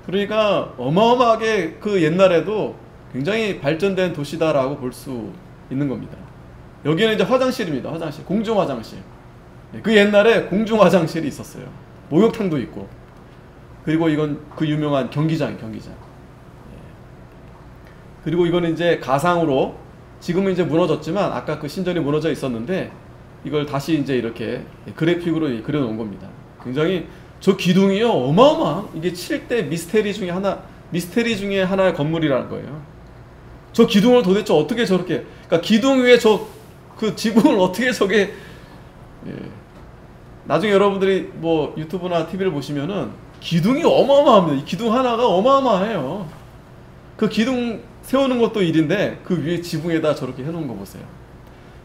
그러니까 어마어마하게 그 옛날에도 굉장히 발전된 도시다라고 볼 수 있는 겁니다. 여기는 이제 화장실입니다. 화장실. 공중 화장실. 그 옛날에 공중 화장실이 있었어요. 목욕탕도 있고. 그리고 이건 그 유명한 경기장. 그리고 이거는 이제 가상으로, 지금은 이제 무너졌지만 아까 그 신전이 무너져 있었는데 이걸 다시 이제 이렇게 그래픽으로 그려놓은 겁니다. 굉장히 저 기둥이요, 이게 7대 미스테리 중에 하나의 건물이라는 거예요. 저 기둥을 도대체 어떻게 저렇게, 그러니까 기둥 위에 그 지붕을 어떻게 저게, 나중에 여러분들이 뭐 유튜브나 TV를 보시면은 기둥이 어마어마합니다. 이 기둥 하나가 어마어마해요. 그 기둥 세우는 것도 일인데 그 위에 지붕에다 저렇게 해놓은 거 보세요.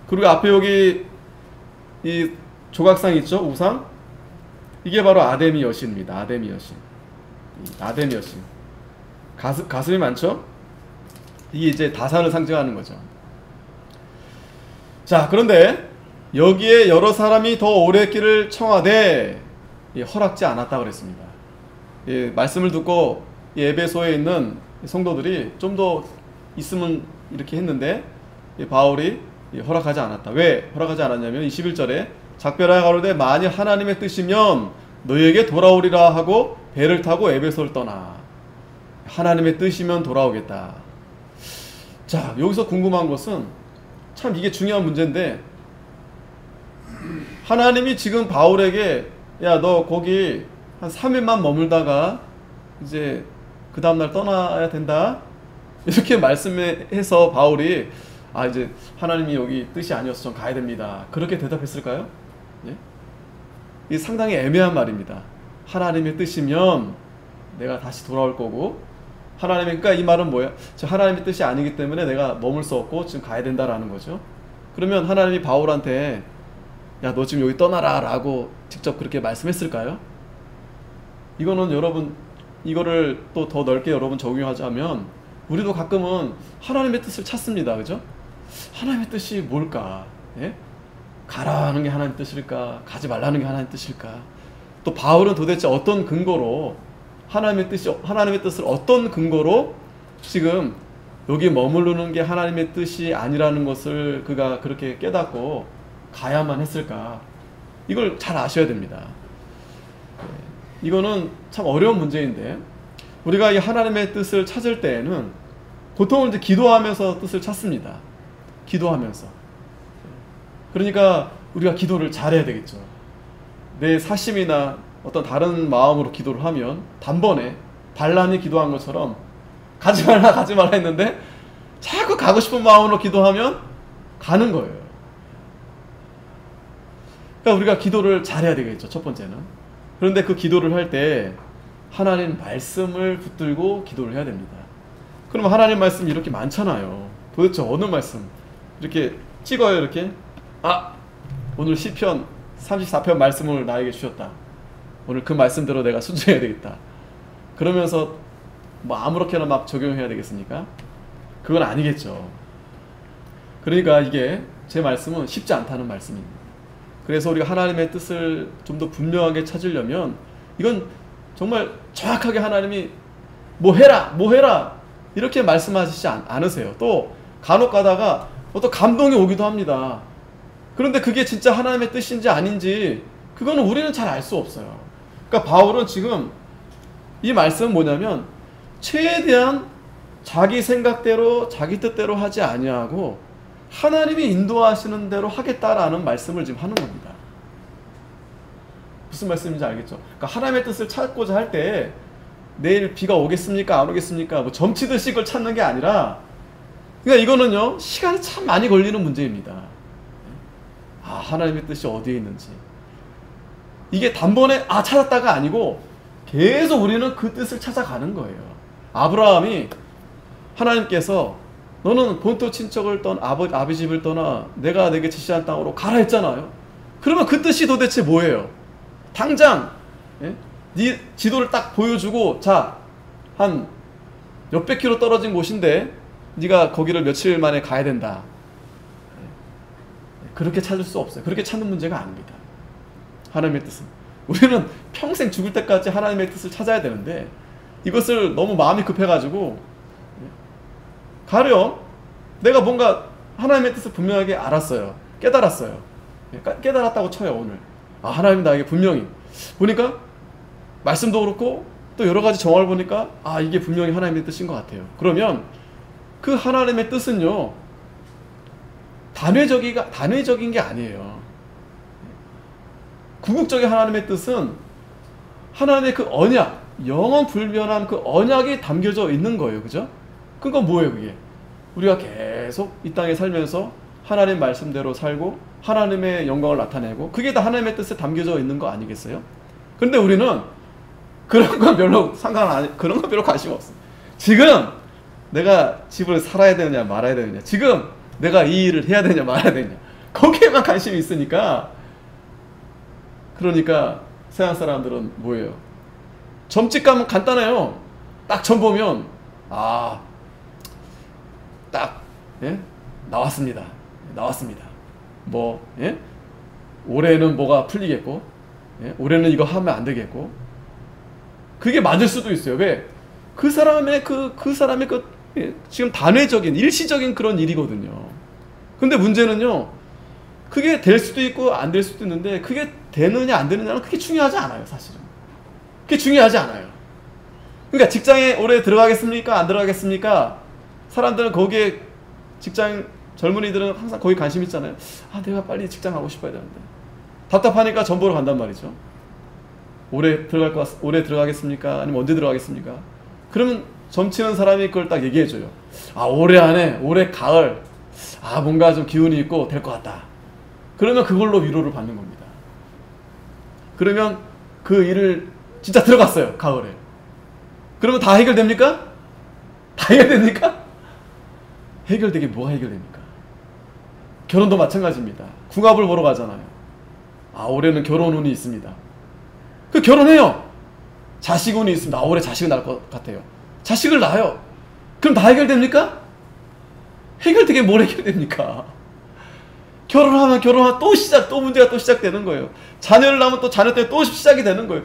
그리고 앞에 여기 이 조각상 있죠? 우상? 이게 바로 아데미 여신입니다. 아데미 여신. 아데미 여신. 가슴이 많죠? 이게 이제 다산을 상징하는 거죠. 자, 그런데 여기에 여러 사람이 더 오래 있기를 청하되 허락지 않았다 그랬습니다. 말씀을 듣고 에베소에 있는 성도들이 좀 더 있으면 이렇게 했는데 바울이 허락하지 않았다. 왜 허락하지 않았냐면 21절에 작별하여 가로되 만일 하나님의 뜻이면 너희에게 돌아오리라 하고 배를 타고 에베소를 떠나. 하나님의 뜻이면 돌아오겠다. 자, 여기서 궁금한 것은 참 이게 중요한 문제인데 하나님이 지금 바울에게 야, 너 거기 한 3일만 머물다가 이제 그 다음날 떠나야 된다 이렇게 말씀해서 바울이 아, 이제 하나님이 여기 뜻이 아니어서 전 가야 됩니다 그렇게 대답했을까요? 예? 이게 상당히 애매한 말입니다. 하나님의 뜻이면 내가 다시 돌아올 거고 하나님의, 그러니까 이 말은 뭐예요? 하나님의 뜻이 아니기 때문에 내가 머물 수 없고 지금 가야 된다라는 거죠. 그러면 하나님이 바울한테 야, 너 지금 여기 떠나라 라고 직접 그렇게 말씀했을까요? 이거는 여러분, 이거를 또 더 넓게 여러분 적용하자면 우리도 가끔은 하나님의 뜻을 찾습니다. 그죠? 하나님의 뜻이 뭘까? 예? 가라는 게 하나님의 뜻일까? 가지 말라는 게 하나님의 뜻일까? 또 바울은 도대체 어떤 근거로 하나님의 뜻을 어떤 근거로 지금 여기 머무르는 게 하나님의 뜻이 아니라는 것을 그가 그렇게 깨닫고 가야만 했을까? 이걸 잘 아셔야 됩니다. 이거는 참 어려운 문제인데 우리가 이 하나님의 뜻을 찾을 때에는 보통은 이제 기도하면서 뜻을 찾습니다. 기도하면서. 그러니까 우리가 기도를 잘해야 되겠죠. 내 사심이나 어떤 다른 마음으로 기도를 하면 단번에 발람이 기도한 것처럼 가지 말라 가지 말라 했는데 자꾸 가고 싶은 마음으로 기도하면 가는 거예요. 그러니까 우리가 기도를 잘해야 되겠죠. 첫 번째는. 그런데 그 기도를 할 때 하나님 말씀을 붙들고 기도를 해야 됩니다. 그러면 하나님 말씀이 이렇게 많잖아요. 도대체 어느 말씀? 이렇게 찍어요. 이렇게. 아! 오늘 시편 34편 말씀을 나에게 주셨다. 오늘 그 말씀대로 내가 순종해야 되겠다. 그러면서 뭐 아무렇게나 막 적용해야 되겠습니까? 그건 아니겠죠. 그러니까 이게 제 말씀은 쉽지 않다는 말씀입니다. 그래서 우리가 하나님의 뜻을 좀 더 분명하게 찾으려면 이건 정말 정확하게 하나님이 뭐 해라 이렇게 말씀하시지 않으세요. 또 간혹 가다가 어떤 감동이 오기도 합니다. 그런데 그게 진짜 하나님의 뜻인지 아닌지 그거는 우리는 잘 알 수 없어요. 그러니까 바울은 지금 이 말씀은 뭐냐면 최대한 자기 생각대로 자기 뜻대로 하지 아니하고 하나님이 인도하시는 대로 하겠다라는 말씀을 지금 하는 겁니다. 무슨 말씀인지 알겠죠? 그러니까 하나님의 뜻을 찾고자 할 때 내일 비가 오겠습니까? 안 오겠습니까? 뭐 점치듯이 그걸 찾는 게 아니라 그러니까 이거는요 시간이 참 많이 걸리는 문제입니다. 아, 하나님의 뜻이 어디에 있는지 이게 단번에 찾았다가 아니고 계속 우리는 그 뜻을 찾아가는 거예요. 아브라함이 하나님께서 너는 본토 친척을 아비 집을 떠나 내가 내게 지시한 땅으로 가라 했잖아요. 그러면 그 뜻이 도대체 뭐예요? 당장 네 지도를 딱 보여주고 자, 한 몇백 킬로 떨어진 곳인데 네가 거기를 며칠 만에 가야 된다. 그렇게 찾을 수 없어요. 그렇게 찾는 문제가 아닙니다. 하나님의 뜻은 우리는 평생 죽을 때까지 하나님의 뜻을 찾아야 되는데 이것을 너무 마음이 급해가지고 가령 내가 뭔가 하나님의 뜻을 분명하게 알았어요. 깨달았어요. 깨달았다고 쳐요. 오늘 하나님이 나에게 분명히 보니까 말씀도 그렇고 또 여러 가지 정황을 보니까 이게 분명히 하나님의 뜻인 것 같아요. 그러면 그 하나님의 뜻은요 단회적인 게 아니에요. 궁극적인 하나님의 뜻은 하나님의 그 언약, 영원 불변한 그 언약이 담겨져 있는 거예요. 그죠? 그건 뭐예요 그게? 우리가 계속 이 땅에 살면서 하나님 말씀대로 살고 하나님의 영광을 나타내고 그게 다 하나님의 뜻에 담겨져 있는 거 아니겠어요? 그런데 우리는 그런 건 별로 그런 건 별로 관심 없어. 지금 내가 집을 살아야 되느냐 말아야 되느냐, 지금 내가 이 일을 해야 되느냐 말아야 되느냐, 거기에만 관심이 있으니까. 그러니까 서양 사람들은 뭐예요? 점집 가면 간단해요. 딱 점 보면 딱 예? 나왔습니다. 뭐 예? 올해는 뭐가 풀리겠고, 예? 올해는 이거 하면 안 되겠고. 그게 맞을 수도 있어요. 왜? 그 사람의 예, 지금 단회적인 일시적인 그런 일이거든요. 근데 문제는요, 그게 될 수도 있고 안 될 수도 있는데, 그게 되느냐 안 되느냐는 그게 중요하지 않아요. 사실은 그게 중요하지 않아요. 그러니까 직장에 올해 들어가겠습니까 안 들어가겠습니까? 사람들은 거기에, 직장 젊은이들은 항상 거기 관심 있잖아요. 내가 빨리 직장 가고 싶어야 되는데. 답답하니까 점 보러 간단 말이죠. 올해 들어가겠습니까? 아니면 언제 들어가겠습니까? 그러면 점치는 사람이 그걸 딱 얘기해줘요. 올해 안에, 올해 가을, 뭔가 좀 기운이 있고 될 것 같다. 그러면 그걸로 위로를 받는 겁니다. 그러면 그 일을 진짜 들어갔어요. 가을에. 그러면 다 해결됩니까? 다 해결됩니까? 해결되게 뭐가 해결됩니까? 결혼도 마찬가지입니다. 궁합을 보러 가잖아요. 올해는 결혼 운이 있습니다. 그 결혼해요. 자식 운이 있습니다. 올해 자식을 낳을 것 같아요. 자식을 낳아요. 그럼 다 해결됩니까? 해결되게 뭘 해결됩니까? 결혼하면 또 문제가 또 시작되는 거예요. 자녀를 낳으면 또 자녀 때문에 또 시작이 되는 거예요.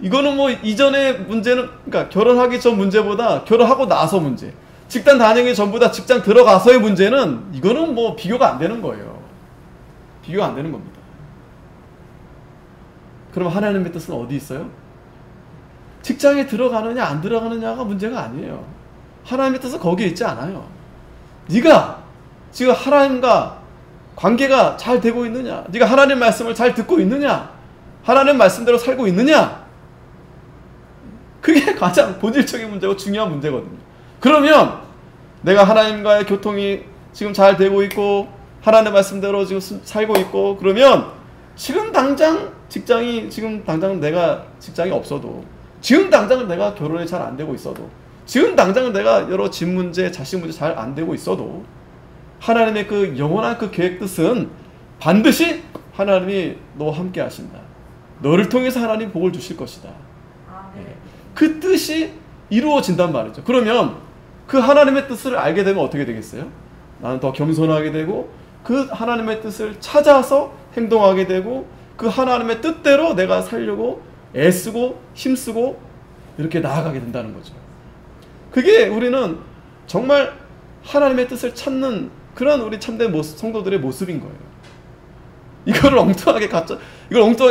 이거는 뭐 이전의 문제는, 그러니까 결혼하기 전 문제보다 결혼하고 나서 문제, 직장 다니기 전보다 직장 들어가서의 문제는, 이거는 뭐 비교가 안 되는 거예요. 비교가 안 되는 겁니다. 그럼 하나님의 뜻은 어디 있어요? 직장에 들어가느냐 안 들어가느냐가 문제가 아니에요. 하나님의 뜻은 거기에 있지 않아요. 네가 지금 하나님과 관계가 잘 되고 있느냐, 네가 하나님 말씀을 잘 듣고 있느냐, 하나님 말씀대로 살고 있느냐, 그게 가장 본질적인 문제고 중요한 문제거든요. 그러면 내가 하나님과의 교통이 지금 잘 되고 있고 하나님 말씀대로 지금 살고 있고, 그러면 지금 당장 내가 직장이 없어도, 지금 당장 내가 결혼이 잘 안 되고 있어도, 지금 당장 내가 여러 집 문제, 자식 문제 잘 안 되고 있어도, 하나님의 그 영원한 그 계획 뜻은 반드시 하나님이 너와 함께 하신다. 너를 통해서 하나님 복을 주실 것이다. 네. 그 뜻이 이루어진단 말이죠. 그러면 그 하나님의 뜻을 알게 되면 어떻게 되겠어요? 나는 더 겸손하게 되고, 그 하나님의 뜻을 찾아서 행동하게 되고, 그 하나님의 뜻대로 내가 살려고 애쓰고 힘쓰고 이렇게 나아가게 된다는 거죠. 그게 우리는 정말 하나님의 뜻을 찾는 그런 우리 참된 성도들의 모습인 거예요. 이걸 엉뚱하게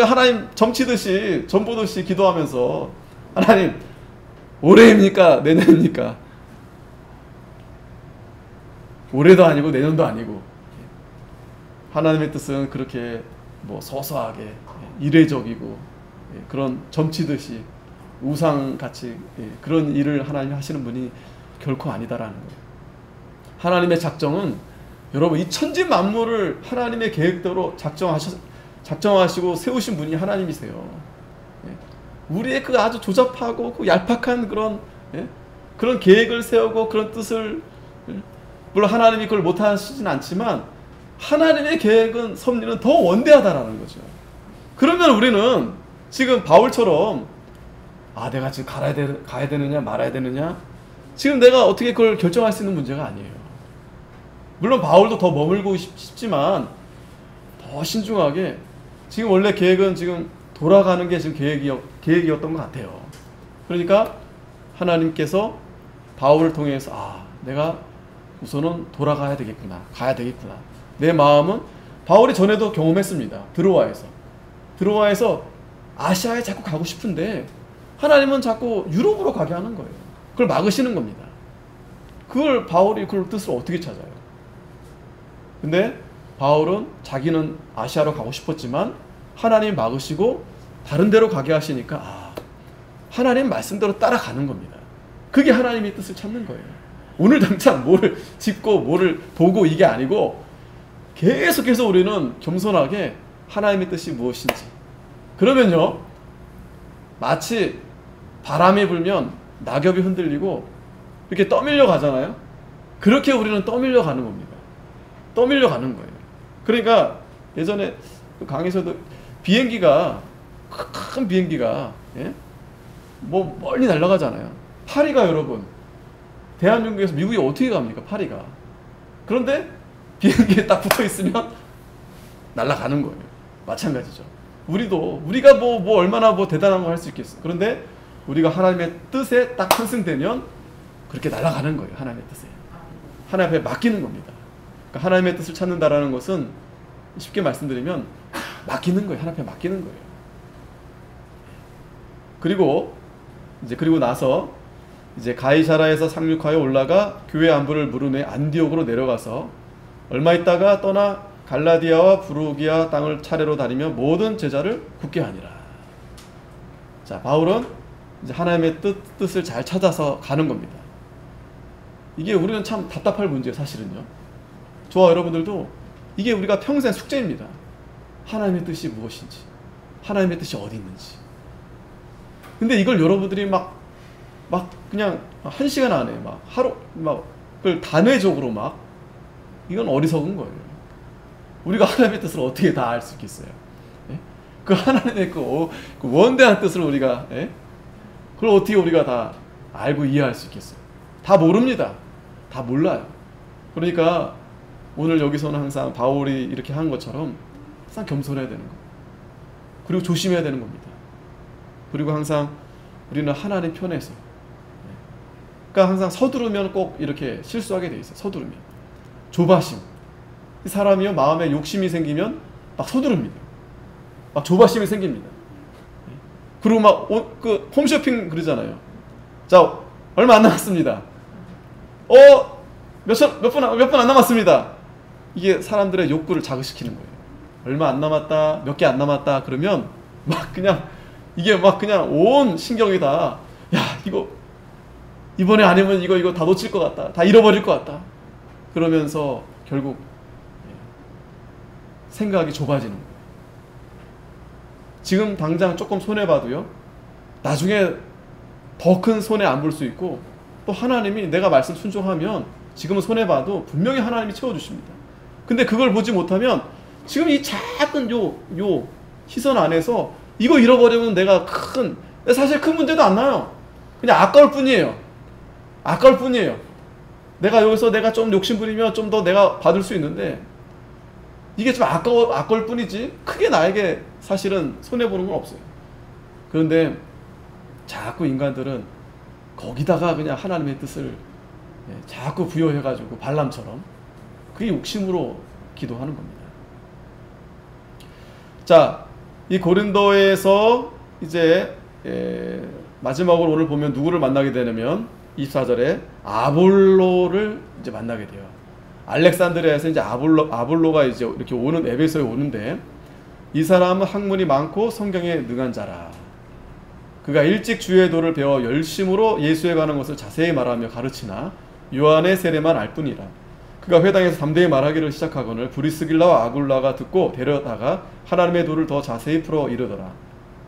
하나님 점치듯이, 점 보듯이 기도하면서, 하나님 올해입니까 내년입니까? 올해도 아니고 내년도 아니고. 하나님의 뜻은 그렇게 뭐 소소하게 이례적이고 그런 점치듯이 우상같이 그런 일을 하나님 하시는 분이 결코 아니다라는 거예요. 하나님의 작정은, 여러분, 이 천지 만물을 하나님의 계획대로 작정하시고 세우신 분이 하나님이세요. 우리의 그 아주 조잡하고 그 얄팍한 그런 계획을 세우고 그런 뜻을, 물론 하나님이 그걸 못하시진 않지만 하나님의 계획은, 섭리는 더 원대하다라는 거죠. 그러면 우리는 지금 바울처럼 내가 지금 가야 되느냐 말아야 되느냐, 지금 내가 어떻게 그걸 결정할 수 있는 문제가 아니에요. 물론 바울도 더 머물고 싶지만 더 신중하게, 지금 원래 계획은 지금 돌아가는 게 지금 계획이었던 것 같아요. 그러니까 하나님께서 바울을 통해서 내가 우선은 돌아가야 되겠구나, 가야 되겠구나. 내 마음은, 바울이 전에도 경험했습니다. 드로아에서 아시아에 자꾸 가고 싶은데 하나님은 자꾸 유럽으로 가게 하는 거예요. 그걸 막으시는 겁니다. 바울이 그걸 뜻을 어떻게 찾아요? 근데 바울은 자기는 아시아로 가고 싶었지만 하나님 막으시고 다른 데로 가게 하시니까 하나님 말씀대로 따라가는 겁니다. 그게 하나님의 뜻을 찾는 거예요. 오늘 당장 뭐를 짚고 뭐를 보고 이게 아니고, 계속해서 우리는 겸손하게 하나님의 뜻이 무엇인지, 그러면요 마치 바람이 불면 낙엽이 흔들리고 이렇게 떠밀려 가잖아요. 그렇게 우리는 떠밀려 가는 겁니다. 떠밀려 가는 거예요. 그러니까 예전에 강에서도 비행기가 큰 비행기가 예? 뭐 멀리 날아가잖아요. 파리가 여러분 대한민국에서 미국이 어떻게 갑니까? 파리가. 그런데 비행기에 딱 붙어 있으면 날아가는 거예요. 마찬가지죠. 우리가 뭐 얼마나 뭐 대단한 거 할 수 있겠어. 그런데 우리가 하나님의 뜻에 딱 편승되면 그렇게 날아가는 거예요. 하나님의 뜻에. 하나님 앞에 맡기는 겁니다. 그러니까 하나님의 뜻을 찾는다라는 것은 쉽게 말씀드리면 맡기는 거예요. 하나님 앞에 맡기는 거예요. 그리고 나서 이제 가이사라에서 상륙하여 올라가 교회 안부를 물음에 안디옥으로 내려가서 얼마 있다가 떠나 갈라디아와 부르기아 땅을 차례로 다니며 모든 제자를 굳게 하니라. 자, 바울은 이제 하나님의 뜻을 잘 찾아서 가는 겁니다. 이게 우리는 참 답답할 문제예요, 사실은요. 저와 여러분들도 이게 우리가 평생 숙제입니다. 하나님의 뜻이 무엇인지, 하나님의 뜻이 어디 있는지. 근데 이걸 여러분들이 막 그냥 한 시간 안에 하루 그걸 단회적으로 이건 어리석은 거예요. 우리가 하나님의 뜻을 어떻게 다 알 수 있겠어요? 예? 그 하나님의 그 원대한 뜻을 우리가 그걸 어떻게 우리가 다 알고 이해할 수 있겠어요? 다 모릅니다. 다 몰라요. 그러니까 오늘 여기서는 항상 바울이 이렇게 한 것처럼 항상 겸손해야 되는 거예요. 그리고 조심해야 되는 겁니다. 그리고 항상 우리는 하나님 편에서 그러니까 항상 서두르면 꼭 이렇게 실수하게 돼 있어요. 서두르면 조바심. 사람이요 마음에 욕심이 생기면 막 서두릅니다. 막 조바심이 생깁니다. 그리고 그 홈쇼핑 그러잖아요. 자, 얼마 안 남았습니다. 몇 분 안 남았습니다. 이게 사람들의 욕구를 자극시키는 거예요. 얼마 안 남았다, 몇 개 안 남았다 그러면 이게 그냥 온 신경이 다 이거 이번에 아니면 이거 다 놓칠 것 같다, 다 잃어버릴 것 같다. 그러면서 결국 생각이 좁아지는 거예요. 지금 당장 조금 손해봐도요, 나중에 더 큰 손해 안 볼 수 있고, 또 하나님이 내가 말씀 순종하면 지금은 손해봐도 분명히 하나님이 채워주십니다. 근데 그걸 보지 못하면 지금 이 작은 요 시선 안에서 이거 잃어버리면 사실 큰 문제도 안 나요. 그냥 아까울 뿐이에요. 내가 여기서 내가 좀 욕심부리면 좀 더 내가 받을 수 있는데 이게 좀 아까울 뿐이지 크게 나에게 사실은 손해보는 건 없어요. 그런데 자꾸 인간들은 거기다가 그냥 하나님의 뜻을 자꾸 부여해가지고 발람처럼 그게 욕심으로 기도하는 겁니다. 자, 이 고린도에서 이제 마지막으로 오늘 보면 누구를 만나게 되냐면 24절에 아볼로를 이제 만나게 돼요. 알렉산드리아에서 이제 아볼로가 이제 이렇게 에베소에 오는데, 이 사람은 학문이 많고 성경에 능한 자라. 그가 일찍 주의 도를 배워 열심으로 예수에 관한 것을 자세히 말하며 가르치나 요한의 세례만 알 뿐이라. 그가 회당에서 담대히 말하기를 시작하거늘 브리스길라와 아굴라가 듣고 데려다가 하나님의 도를 더 자세히 풀어 이르더라.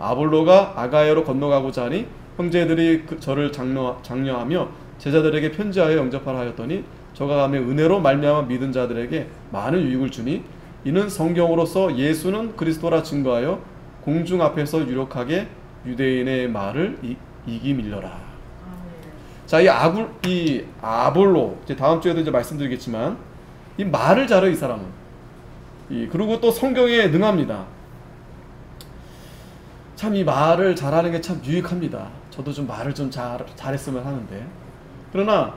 아볼로가 아가야로 건너가고자 하니 형제들이 저를 장려하며 제자들에게 편지하여 영접하라 하였더니 저가 가며 은혜로 말미암아 믿은 자들에게 많은 유익을 주니 이는 성경으로서 예수는 그리스도라 증거하여 공중 앞에서 유력하게 유대인의 말을 이기밀려라. 자, 이 아볼로, 이제 다음 주에도 이제 말씀드리겠지만, 이 말을 잘해요, 이 사람은. 그리고 또 성경에 능합니다. 참 이 말을 잘하는 게 참 유익합니다. 저도 좀 말을 좀 잘했으면 하는데. 그러나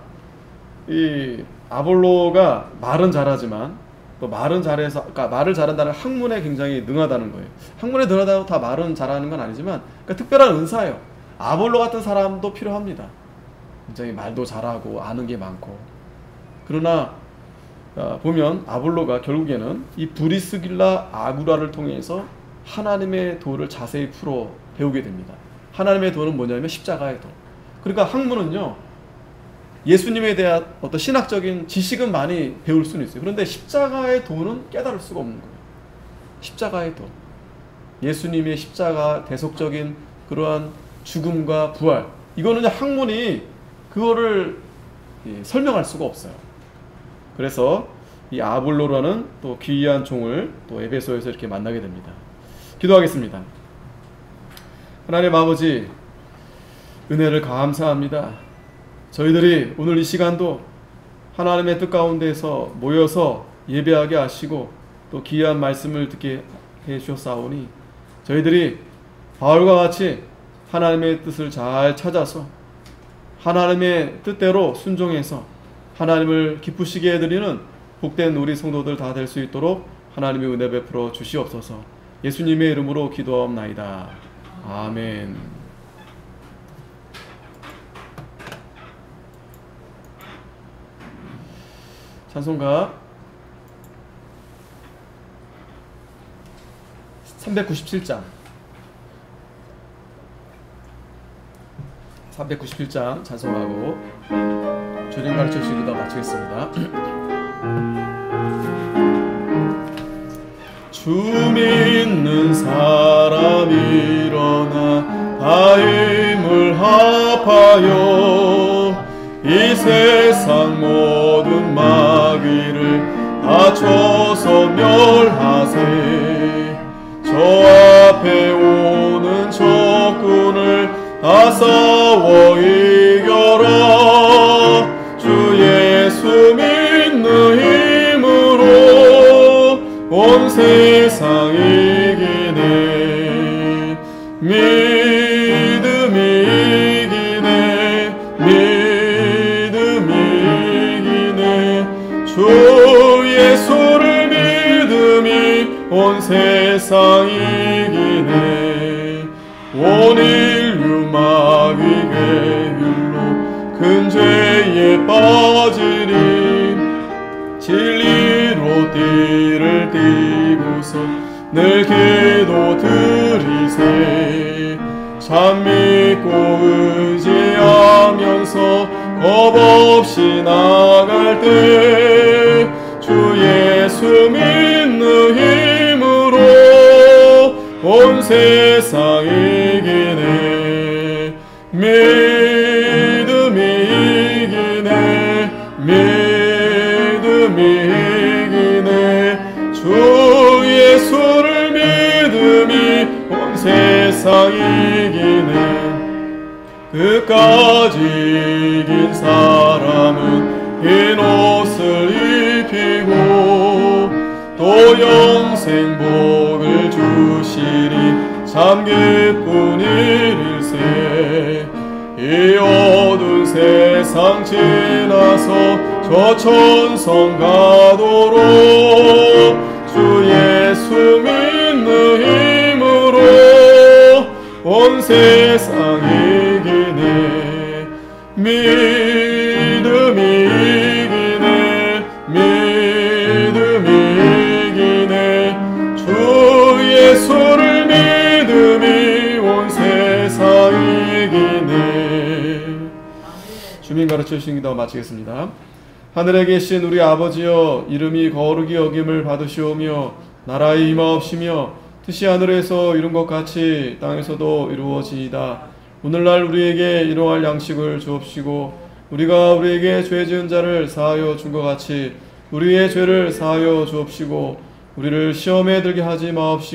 이 아볼로가 말은 잘하지만 또 말은 잘해서, 그러니까 말을 잘한다는 학문에 굉장히 능하다는 거예요. 학문에 능하다고 다 말은 잘하는 건 아니지만, 그러니까 특별한 은사예요. 아볼로 같은 사람도 필요합니다. 굉장히 말도 잘하고 아는 게 많고. 그러나 보면 아볼로가 결국에는 이 브리스길라 아구라를 통해서 하나님의 도를 자세히 풀어 배우게 됩니다. 하나님의 도는 뭐냐면 십자가의 도. 그러니까 학문은요, 예수님에 대한 어떤 신학적인 지식은 많이 배울 수는 있어요. 그런데 십자가의 도는 깨달을 수가 없는 거예요. 십자가의 도. 예수님의 십자가 대속적인 그러한 죽음과 부활. 이거는 학문이 그거를 설명할 수가 없어요. 그래서 이 아볼로라는 또 귀한 종을 또 에베소에서 이렇게 만나게 됩니다. 기도하겠습니다. 하나님 아버지, 은혜를 감사합니다. 저희들이 오늘 이 시간도 하나님의 뜻 가운데서 모여서 예배하게 하시고 또 귀한 말씀을 듣게 해 주셨사오니 저희들이 바울과 같이 하나님의 뜻을 잘 찾아서 하나님의 뜻대로 순종해서 하나님을 기쁘시게 해드리는 복된 우리 성도들 다 될 수 있도록 하나님의 은혜 베풀어 주시옵소서. 예수님의 이름으로 기도하옵나이다. 아멘. 찬송가 397장 397장 찬송하고 주님 가르쳐 주시기도 마치겠습니다. 주 믿는 사람 일어나 다 힘을 합하여 이 세상 모든 마귀를 다 쳐서 멸하세. 저 앞에 오는 적군을 다 싸워 이겨라. 주 예수 믿는 힘으로 온 세상 이기네. 믿음이 이기네. 믿음이 이기네. 주 예수를 믿음이 온 세상 이기네. 온 인류 마귀의 율로 큰 죄에 빠지리. 진리로 띠를 띠고서 늘 기도 드리세. 참 믿고 의지하면서 겁없이 나갈 때 주 예수 믿는 힘으로 온 세상 이기네. 믿음이 이기네. 믿음이 이기네. 주 예수를 믿음이 온 세상 이기네. 끝까지 이긴 사람은 흰 옷을 입히고 또 영생 복을 주시리. 참 기쁜 일일세. 이 어두운 세상 지나서 저 천성 가도록 주 예수 믿는 힘으로 온 세상 이기네. 믿음이 이기네. 믿음이 이기네. 주 예수를 믿음이 온 세상 이기네. 주민 가르쳐 주신 기도 마치겠습니다. 하늘에 계신 우리 아버지여, 이름이 거룩히 여김을 받으시오며 나라의 임하옵시며 뜻이 하늘에서 이룬 것 같이 땅에서도 이루어지이다. 오늘날 우리에게 일용할 양식을 주옵시고 우리가 우리에게 죄 지은 자를 사하여 준 것 같이 우리의 죄를 사하여 주옵시고 우리를 시험에 들게 하지 마옵시고